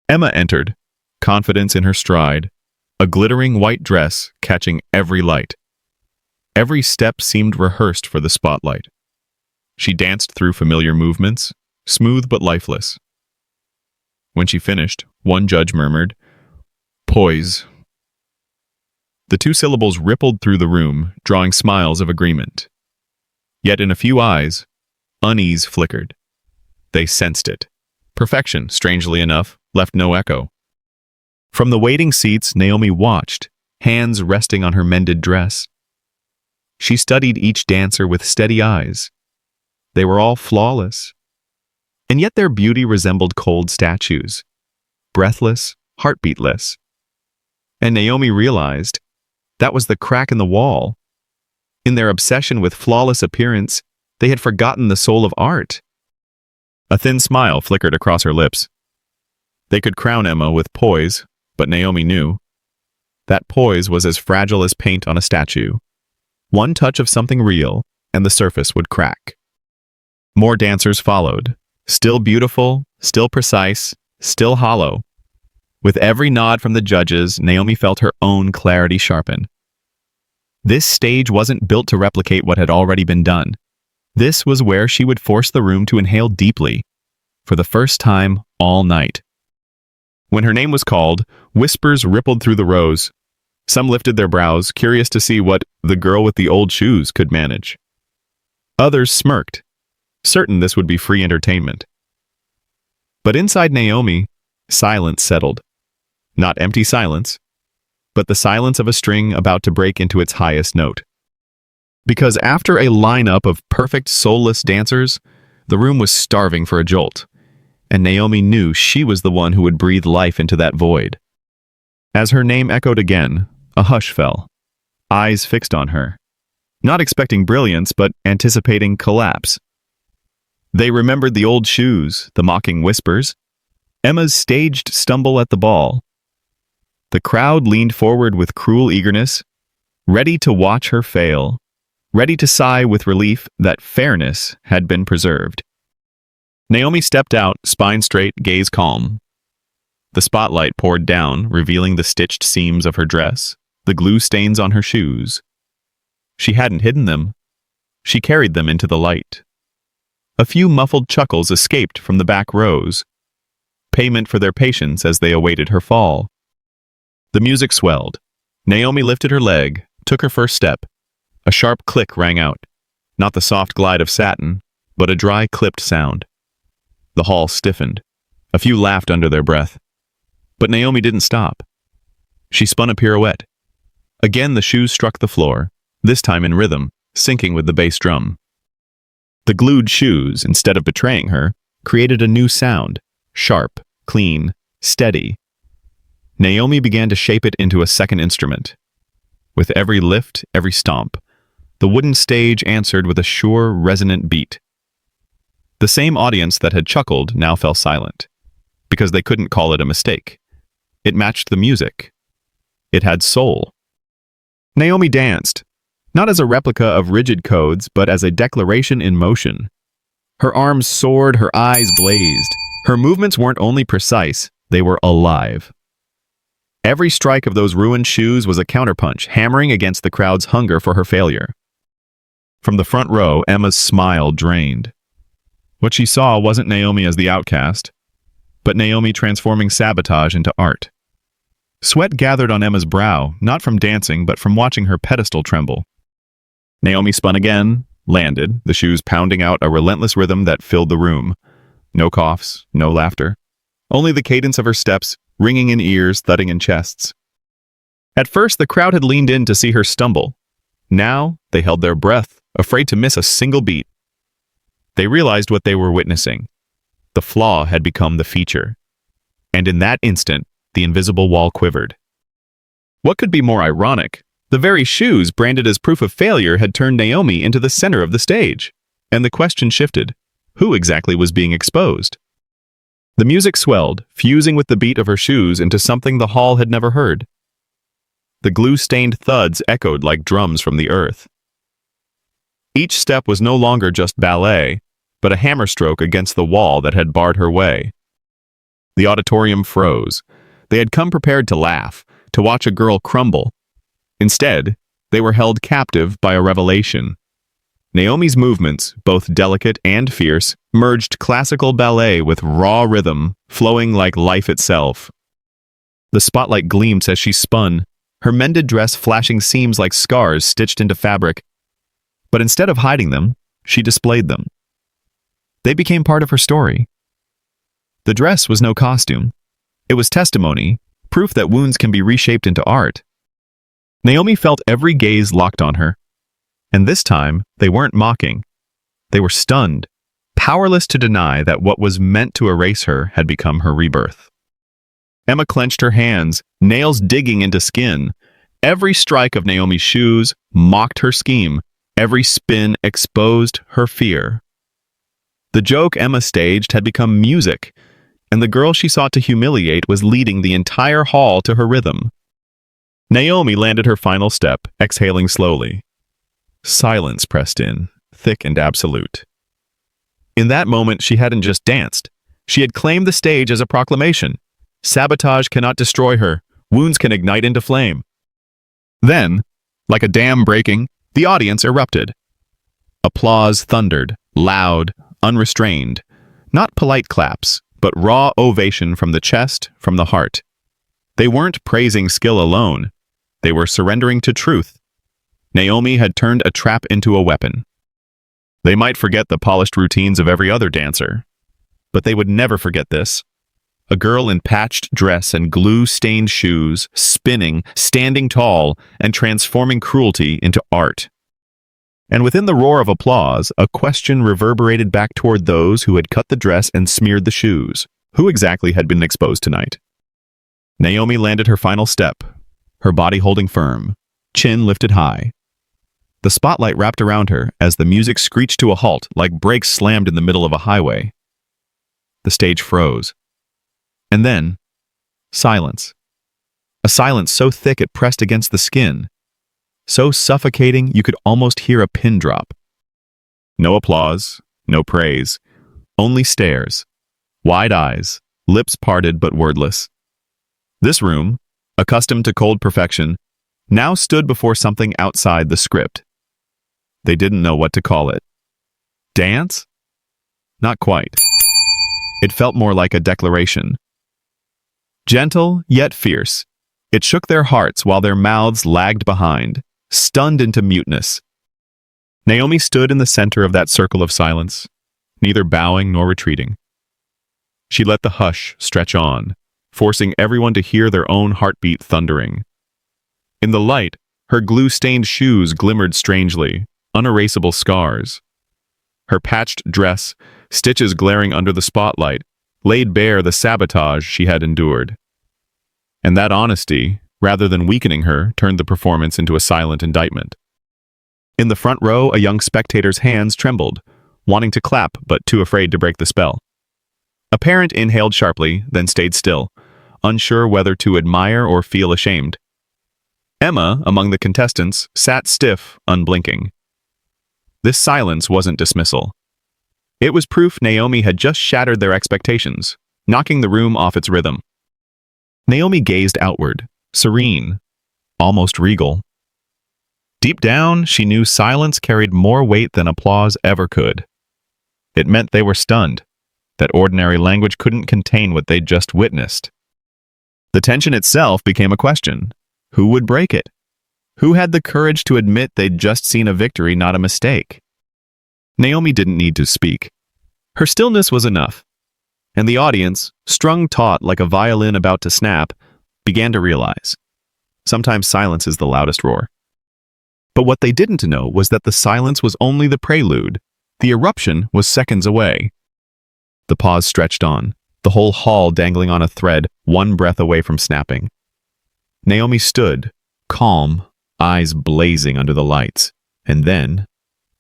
S1: Emma entered, confidence in her stride, a glittering white dress catching every light. Every step seemed rehearsed for the spotlight. She danced through familiar movements, smooth but lifeless. When she finished, one judge murmured, "Poise." The 2 syllables rippled through the room, drawing smiles of agreement. Yet in a few eyes, unease flickered. They sensed it. Perfection, strangely enough, left no echo. From the waiting seats, Naomi watched, hands resting on her mended dress. She studied each dancer with steady eyes. They were all flawless. And yet their beauty resembled cold statues, breathless, heartbeatless. And Naomi realized that was the crack in the wall. In their obsession with flawless appearance, they had forgotten the soul of art. A thin smile flickered across her lips. They could crown Emma with poise, but Naomi knew. That poise was as fragile as paint on a statue. One touch of something real, and the surface would crack. More dancers followed, still beautiful, still precise, still hollow. With every nod from the judges, Naomi felt her own clarity sharpen. This stage wasn't built to replicate what had already been done. This was where she would force the room to inhale deeply, for the first time all night. When her name was called, whispers rippled through the rows. Some lifted their brows, curious to see what the girl with the old shoes could manage. Others smirked, certain this would be free entertainment. But inside Naomi, silence settled. Not empty silence, but the silence of a string about to break into its highest note. Because after a lineup of perfect soulless dancers, the room was starving for a jolt, and Naomi knew she was the one who would breathe life into that void. As her name echoed again, a hush fell, eyes fixed on her, not expecting brilliance but anticipating collapse. They remembered the old shoes, the mocking whispers, Emma's staged stumble at the ball. The crowd leaned forward with cruel eagerness, ready to watch her fail, ready to sigh with relief that fairness had been preserved. Naomi stepped out, spine straight, gaze calm. The spotlight poured down, revealing the stitched seams of her dress, the glue stains on her shoes. She hadn't hidden them. She carried them into the light. A few muffled chuckles escaped from the back rows, payment for their patience as they awaited her fall. The music swelled. Naomi lifted her leg, took her first step. A sharp click rang out, not the soft glide of satin, but a dry, clipped sound. The hall stiffened. A few laughed under their breath. But Naomi didn't stop. She spun a pirouette. Again the shoes struck the floor, this time in rhythm, syncing with the bass drum. The glued shoes, instead of betraying her, created a new sound, sharp, clean, steady. Naomi began to shape it into a second instrument. With every lift, every stomp, the wooden stage answered with a sure, resonant beat. The same audience that had chuckled now fell silent, because they couldn't call it a mistake. It matched the music. It had soul. Naomi danced, not as a replica of rigid codes, but as a declaration in motion. Her arms soared, her eyes blazed. Her movements weren't only precise, they were alive. Every strike of those ruined shoes was a counterpunch, hammering against the crowd's hunger for her failure. From the front row, Emma's smile drained. What she saw wasn't Naomi as the outcast, but Naomi transforming sabotage into art. Sweat gathered on Emma's brow, not from dancing, but from watching her pedestal tremble. Naomi spun again, landed, the shoes pounding out a relentless rhythm that filled the room. No coughs, no laughter. Only the cadence of her steps, ringing in ears, thudding in chests. At first, the crowd had leaned in to see her stumble. Now, they held their breath, afraid to miss a single beat. They realized what they were witnessing. The flaw had become the feature. And in that instant, the invisible wall quivered. What could be more ironic? The very shoes branded as proof of failure had turned Naomi into the center of the stage. And the question shifted. Who exactly was being exposed? The music swelled, fusing with the beat of her shoes into something the hall had never heard. The glue-stained thuds echoed like drums from the earth. Each step was no longer just ballet, but a hammer-stroke against the wall that had barred her way. The auditorium froze. They had come prepared to laugh, to watch a girl crumble. Instead, they were held captive by a revelation. Naomi's movements, both delicate and fierce, merged classical ballet with raw rhythm, flowing like life itself. The spotlight gleamed as she spun, her mended dress flashing seams like scars stitched into fabric. But instead of hiding them, she displayed them. They became part of her story. The dress was no costume. It was testimony, proof that wounds can be reshaped into art. Naomi felt every gaze locked on her. And this time, they weren't mocking. They were stunned, powerless to deny that what was meant to erase her had become her rebirth. Emma clenched her hands, nails digging into skin. Every strike of Naomi's shoes mocked her scheme. Every spin exposed her fear. The joke Emma staged had become music, and the girl she sought to humiliate was leading the entire hall to her rhythm. Naomi landed her final step, exhaling slowly. Silence pressed in, thick and absolute. In that moment, she hadn't just danced. She had claimed the stage as a proclamation. Sabotage cannot destroy her. Wounds can ignite into flame. Then, like a dam breaking, the audience erupted. Applause thundered, loud, unrestrained. Not polite claps, but raw ovation from the chest, from the heart. They weren't praising skill alone. They were surrendering to truth. Naomi had turned a trap into a weapon. They might forget the polished routines of every other dancer, but they would never forget this. A girl in patched dress and glue-stained shoes, spinning, standing tall, and transforming cruelty into art. And within the roar of applause, a question reverberated back toward those who had cut the dress and smeared the shoes. Who exactly had been exposed tonight? Naomi landed her final step, her body holding firm, chin lifted high. The spotlight wrapped around her as the music screeched to a halt like brakes slammed in the middle of a highway. The stage froze. And then, silence. A silence so thick it pressed against the skin, so suffocating you could almost hear a pin drop. No applause, no praise, Only stares. Wide eyes, lips parted but wordless. This room, accustomed to cold perfection, now stood before something outside the script. They didn't know what to call it. Dance? Not quite. It felt more like a declaration. Gentle, yet fierce, it shook their hearts while their mouths lagged behind, stunned into muteness. Naomi stood in the center of that circle of silence, neither bowing nor retreating. She let the hush stretch on, forcing everyone to hear their own heartbeat thundering. In the light, her glue-stained shoes glimmered strangely, unerasable scars. Her patched dress, stitches glaring under the spotlight, laid bare the sabotage she had endured. And that honesty, rather than weakening her, turned the performance into a silent indictment. In the front row, a young spectator's hands trembled, wanting to clap but too afraid to break the spell. A parent inhaled sharply, then stayed still, unsure whether to admire or feel ashamed. Emma, among the contestants, sat stiff, unblinking. This silence wasn't dismissal. It was proof Naomi had just shattered their expectations, knocking the room off its rhythm. Naomi gazed outward, serene, almost regal. Deep down, she knew silence carried more weight than applause ever could. It meant they were stunned, that ordinary language couldn't contain what they'd just witnessed. The tension itself became a question. Who would break it? Who had the courage to admit they'd just seen a victory, not a mistake? Naomi didn't need to speak. Her stillness was enough, and the audience, strung taut like a violin about to snap, began to realize. Sometimes silence is the loudest roar. But what they didn't know was that the silence was only the prelude. The eruption was seconds away. The pause stretched on, the whole hall dangling on a thread, one breath away from snapping. Naomi stood, calm, eyes blazing under the lights, and then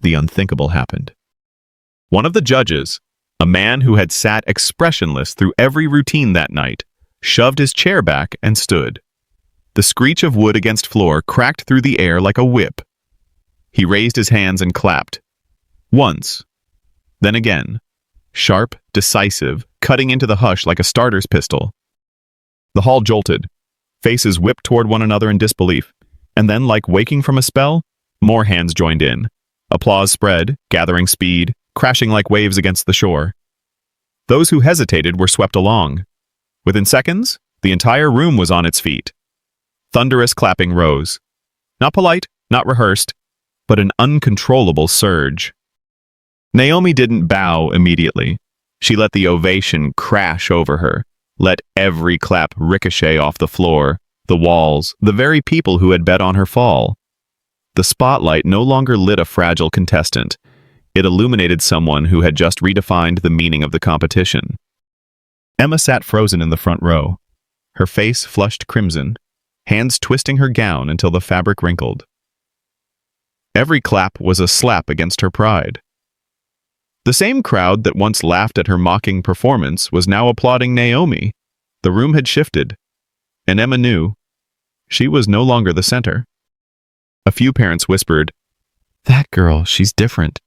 S1: the unthinkable happened. One of the judges, a man who had sat expressionless through every routine that night, shoved his chair back and stood. The screech of wood against floor cracked through the air like a whip. He raised his hands and clapped. Once, then again, sharp, decisive, cutting into the hush like a starter's pistol. The hall jolted. Faces whipped toward one another in disbelief, and then, like waking from a spell, more hands joined in. Applause spread, gathering speed, crashing like waves against the shore. Those who hesitated were swept along. Within seconds, the entire room was on its feet. Thunderous clapping rose. Not polite, not rehearsed, but an uncontrollable surge. Naomi didn't bow immediately. She let the ovation crash over her, let every clap ricochet off the floor, the walls, the very people who had bet on her fall. The spotlight no longer lit a fragile contestant. It illuminated someone who had just redefined the meaning of the competition. Emma sat frozen in the front row, her face flushed crimson, hands twisting her gown until the fabric wrinkled. Every clap was a slap against her pride. The same crowd that once laughed at her mocking performance was now applauding Naomi. The room had shifted, and Emma knew she was no longer the center. A few parents whispered, "That girl, she's different."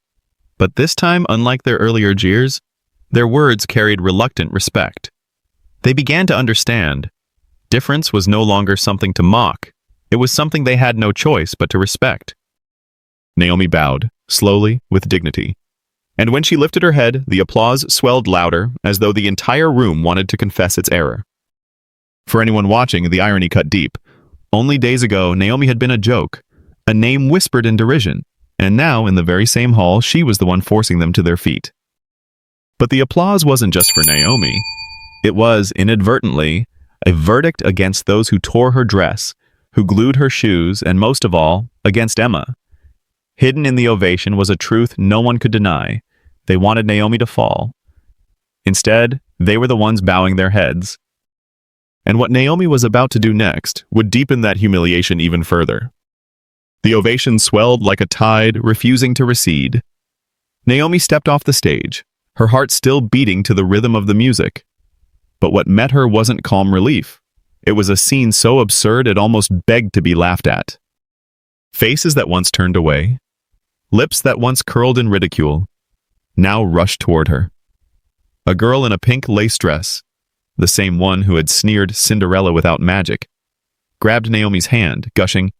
S1: But this time, unlike their earlier jeers, their words carried reluctant respect. They began to understand. Difference was no longer something to mock. It was something they had no choice but to respect. Naomi bowed, slowly, with dignity. And when she lifted her head, the applause swelled louder, as though the entire room wanted to confess its error. For anyone watching, the irony cut deep. Only days ago, Naomi had been a joke, a name whispered in derision, and now, in the very same hall, she was the one forcing them to their feet. But the applause wasn't just for Naomi. It was, inadvertently, a verdict against those who tore her dress, who glued her shoes, and most of all, against Emma. Hidden in the ovation was a truth no one could deny. They wanted Naomi to fall. Instead, they were the ones bowing their heads. And what Naomi was about to do next would deepen that humiliation even further. The ovation swelled like a tide, refusing to recede. Naomi stepped off the stage, her heart still beating to the rhythm of the music. But what met her wasn't calm relief. It was a scene so absurd it almost begged to be laughed at. Faces that once turned away, lips that once curled in ridicule, now rushed toward her. A girl in a pink lace dress, the same one who had sneered Cinderella without magic, grabbed Naomi's hand, gushing,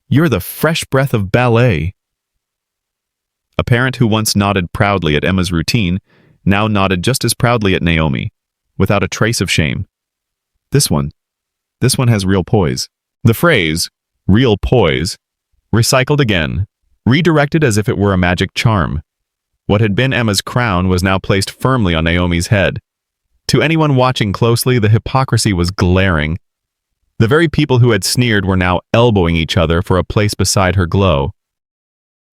S1: "You're the fresh breath of ballet." A parent who once nodded proudly at Emma's routine now nodded just as proudly at Naomi, without a trace of shame. This one has real poise. The phrase, real poise, recycled again, redirected as if it were a magic charm. What had been Emma's crown was now placed firmly on Naomi's head. To anyone watching closely, the hypocrisy was glaring. The very people who had sneered were now elbowing each other for a place beside her glow.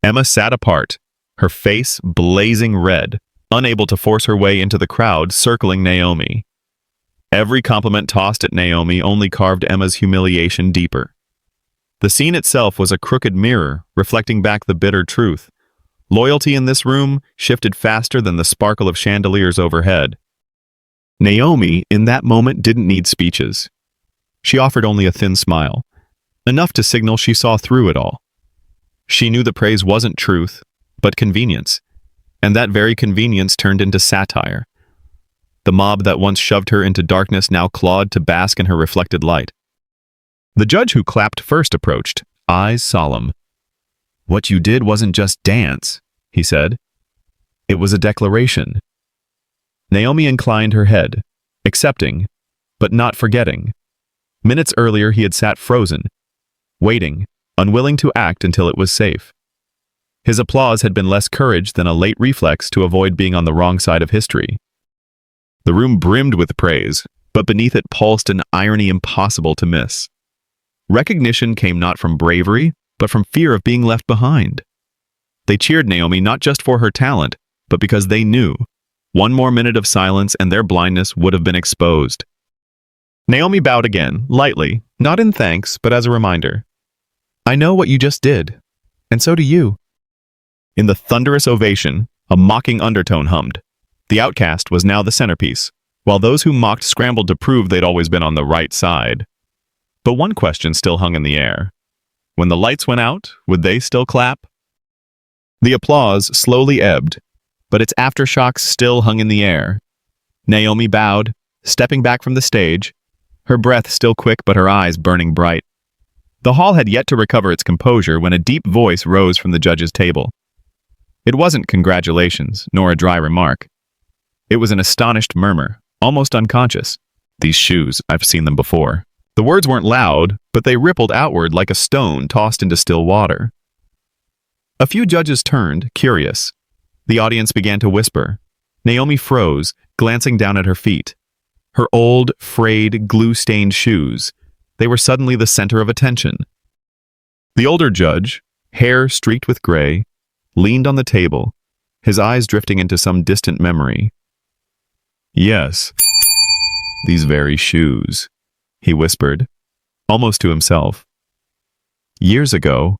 S1: Emma sat apart, her face blazing red, unable to force her way into the crowd circling Naomi. Every compliment tossed at Naomi only carved Emma's humiliation deeper. The scene itself was a crooked mirror, reflecting back the bitter truth. Loyalty in this room shifted faster than the sparkle of chandeliers overhead. Naomi, in that moment, didn't need speeches. She offered only a thin smile, enough to signal she saw through it all. She knew the praise wasn't truth, but convenience, and that very convenience turned into satire. The mob that once shoved her into darkness now clawed to bask in her reflected light. The judge who clapped first approached, eyes solemn. "What you did wasn't just dance," he said. "It was a declaration." Naomi inclined her head, accepting, but not forgetting. Minutes earlier he had sat frozen, waiting, unwilling to act until it was safe. His applause had been less courage than a late reflex to avoid being on the wrong side of history. The room brimmed with praise, but beneath it pulsed an irony impossible to miss. Recognition came not from bravery, but from fear of being left behind. They cheered Naomi not just for her talent, but because they knew one more minute of silence and their blindness would have been exposed. Naomi bowed again, lightly, not in thanks, but as a reminder. "I know what you just did, and so do you." In the thunderous ovation, a mocking undertone hummed. The outcast was now the centerpiece, while those who mocked scrambled to prove they'd always been on the right side. But one question still hung in the air. When the lights went out, would they still clap? The applause slowly ebbed, but its aftershocks still hung in the air. Naomi bowed, stepping back from the stage, her breath still quick but her eyes burning bright. The hall had yet to recover its composure when a deep voice rose from the judge's table. It wasn't congratulations, nor a dry remark. It was an astonished murmur, almost unconscious. "These shoes, I've seen them before." The words weren't loud, but they rippled outward like a stone tossed into still water. A few judges turned, curious. The audience began to whisper. Naomi froze, glancing down at her feet. Her old, frayed, glue-stained shoes. They were suddenly the center of attention. The older judge, hair streaked with gray, leaned on the table, his eyes drifting into some distant memory. "Yes, these very shoes," he whispered, almost to himself. "Years ago,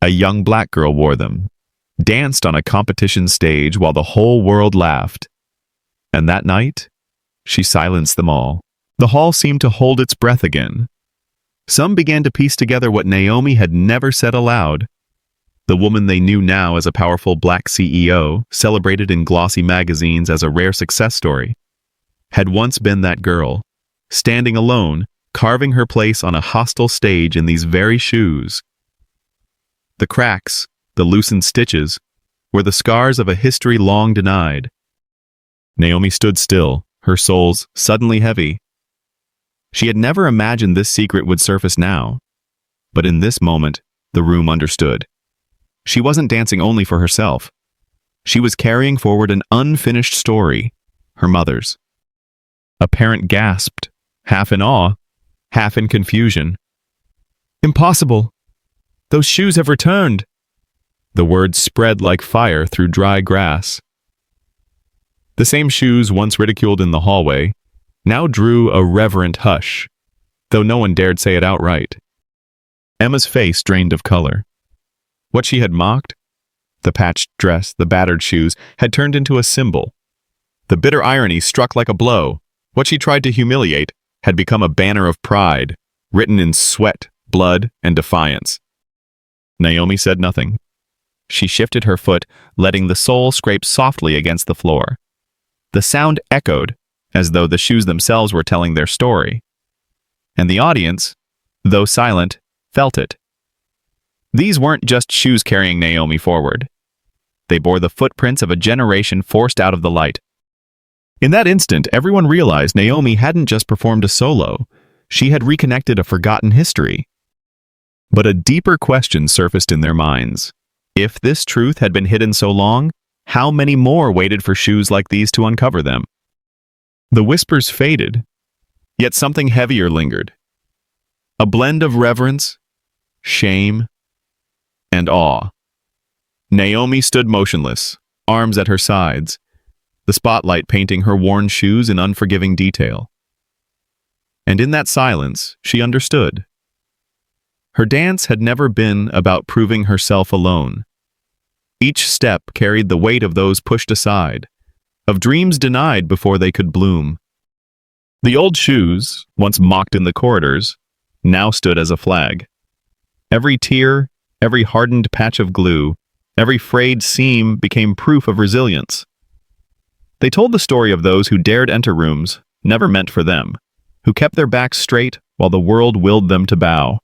S1: a young black girl wore them, danced on a competition stage while the whole world laughed. And that night, she silenced them all." The hall seemed to hold its breath again. Some began to piece together what Naomi had never said aloud. The woman they knew now as a powerful black CEO, celebrated in glossy magazines as a rare success story, had once been that girl, standing alone, carving her place on a hostile stage in these very shoes. The cracks, the loosened stitches, were the scars of a history long denied. Naomi stood still, her soles suddenly heavy. She had never imagined this secret would surface now. But in this moment, the room understood. She wasn't dancing only for herself. She was carrying forward an unfinished story, her mother's. A parent gasped, half in awe, half in confusion. "Impossible! Those shoes have returned!" The words spread like fire through dry grass. The same shoes once ridiculed in the hallway now drew a reverent hush, though no one dared say it outright. Emma's face drained of color. What she had mocked, the patched dress, the battered shoes, had turned into a symbol. The bitter irony struck like a blow. What she tried to humiliate had become a banner of pride, written in sweat, blood, and defiance. Naomi said nothing. She shifted her foot, letting the sole scrape softly against the floor. The sound echoed, as though the shoes themselves were telling their story. And the audience, though silent, felt it. These weren't just shoes carrying Naomi forward. They bore the footprints of a generation forced out of the light. In that instant, everyone realized Naomi hadn't just performed a solo. She had reconnected a forgotten history. But a deeper question surfaced in their minds. If this truth had been hidden so long, how many more waited for shoes like these to uncover them? The whispers faded, yet something heavier lingered. A blend of reverence, shame, and awe. Naomi stood motionless, arms at her sides, the spotlight painting her worn shoes in unforgiving detail. And in that silence, she understood. Her dance had never been about proving herself alone. Each step carried the weight of those pushed aside, of dreams denied before they could bloom. The old shoes, once mocked in the corridors, now stood as a flag. Every tear, every hardened patch of glue, every frayed seam became proof of resilience. They told the story of those who dared enter rooms never meant for them, who kept their backs straight while the world willed them to bow.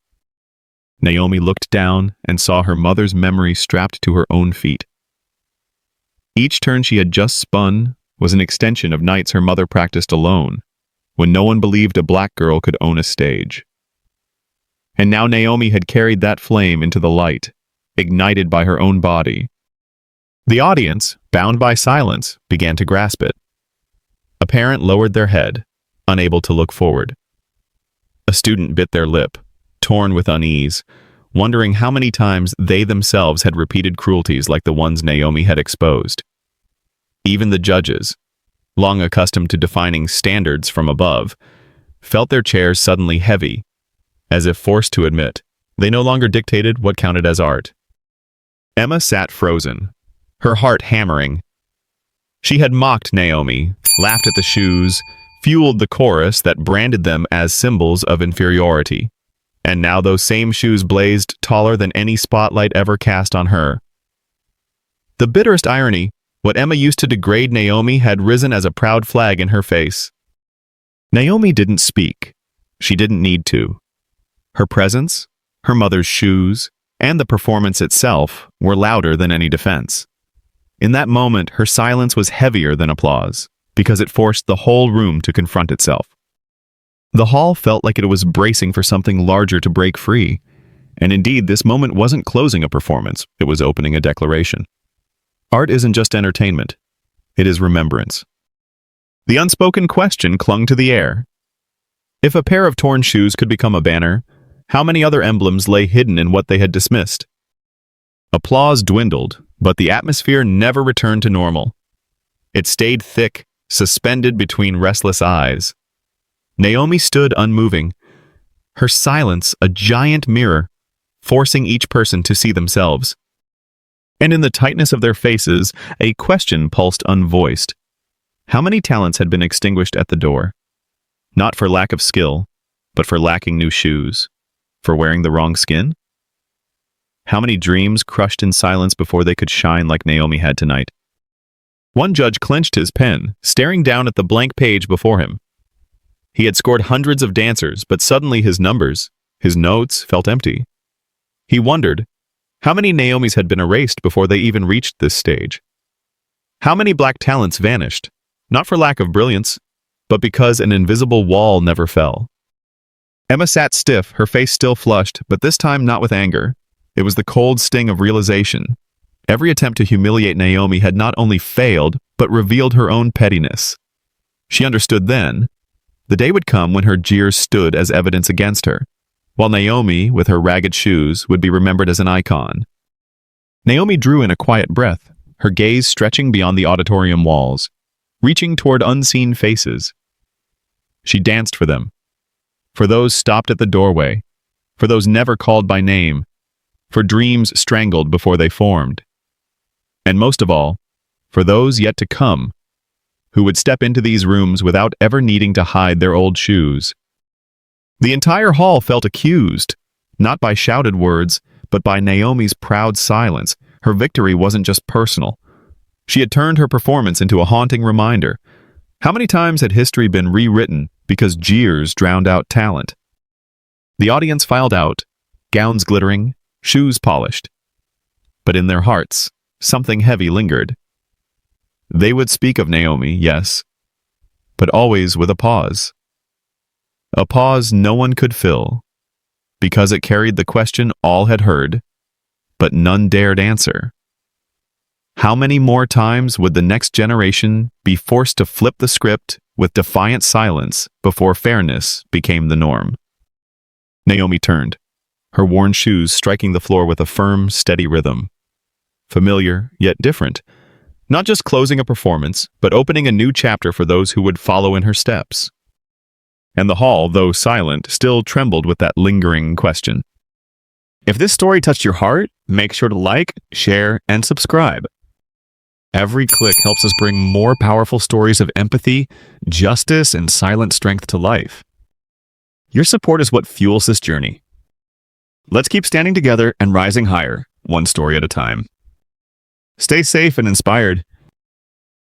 S1: Naomi looked down and saw her mother's memory strapped to her own feet. Each turn she had just spun was an extension of nights her mother practiced alone, when no one believed a black girl could own a stage. And now Naomi had carried that flame into the light, ignited by her own body. The audience, bound by silence, began to grasp it. A parent lowered their head, unable to look forward. A student bit their lip, torn with unease, wondering how many times they themselves had repeated cruelties like the ones Naomi had exposed. Even the judges, long accustomed to defining standards from above, felt their chairs suddenly heavy, as if forced to admit they no longer dictated what counted as art. Emma sat frozen, her heart hammering. She had mocked Naomi, laughed at the shoes, fueled the chorus that branded them as symbols of inferiority. And now those same shoes blazed taller than any spotlight ever cast on her. The bitterest irony, what Emma used to degrade Naomi had risen as a proud flag in her face. Naomi didn't speak. She didn't need to. Her presence, her mother's shoes, and the performance itself were louder than any defense. In that moment, her silence was heavier than applause, because it forced the whole room to confront itself. The hall felt like it was bracing for something larger to break free, and indeed this moment wasn't closing a performance, it was opening a declaration. Art isn't just entertainment, it is remembrance. The unspoken question clung to the air. If a pair of torn shoes could become a banner, how many other emblems lay hidden in what they had dismissed? Applause dwindled, but the atmosphere never returned to normal. It stayed thick, suspended between restless eyes. Naomi stood unmoving, her silence a giant mirror, forcing each person to see themselves. And in the tightness of their faces, a question pulsed unvoiced. How many talents had been extinguished at the door? Not for lack of skill, but for lacking new shoes, for wearing the wrong skin? How many dreams crushed in silence before they could shine like Naomi had tonight? One judge clenched his pen, staring down at the blank page before him. He had scored hundreds of dancers, but suddenly his numbers, his notes, felt empty. He wondered, how many Naomis had been erased before they even reached this stage? How many black talents vanished, not for lack of brilliance, but because an invisible wall never fell? Emma sat stiff, her face still flushed, but this time not with anger. It was the cold sting of realization. Every attempt to humiliate Naomi had not only failed, but revealed her own pettiness. She understood then. The day would come when her jeers stood as evidence against her, while Naomi, with her ragged shoes, would be remembered as an icon. Naomi drew in a quiet breath, her gaze stretching beyond the auditorium walls, reaching toward unseen faces. She danced for them, for those stopped at the doorway, for those never called by name, for dreams strangled before they formed. And most of all, for those yet to come, who would step into these rooms without ever needing to hide their old shoes. The entire hall felt accused, not by shouted words, but by Naomi's proud silence. Her victory wasn't just personal. She had turned her performance into a haunting reminder, How many times had history been rewritten because jeers drowned out talent? The audience filed out, gowns glittering, shoes polished. But in their hearts, something heavy lingered. They would speak of Naomi, yes, but always with a pause. A pause no one could fill, because it carried the question all had heard, but none dared answer. How many more times would the next generation be forced to flip the script with defiant silence before fairness became the norm? Naomi turned, her worn shoes striking the floor with a firm, steady rhythm. Familiar, yet different. Not just closing a performance, but opening a new chapter for those who would follow in her steps. And the hall, though silent, still trembled with that lingering question. If this story touched your heart, make sure to like, share, and subscribe. Every click helps us bring more powerful stories of empathy, justice, and silent strength to life. Your support is what fuels this journey. Let's keep standing together and rising higher, one story at a time. Stay safe and inspired.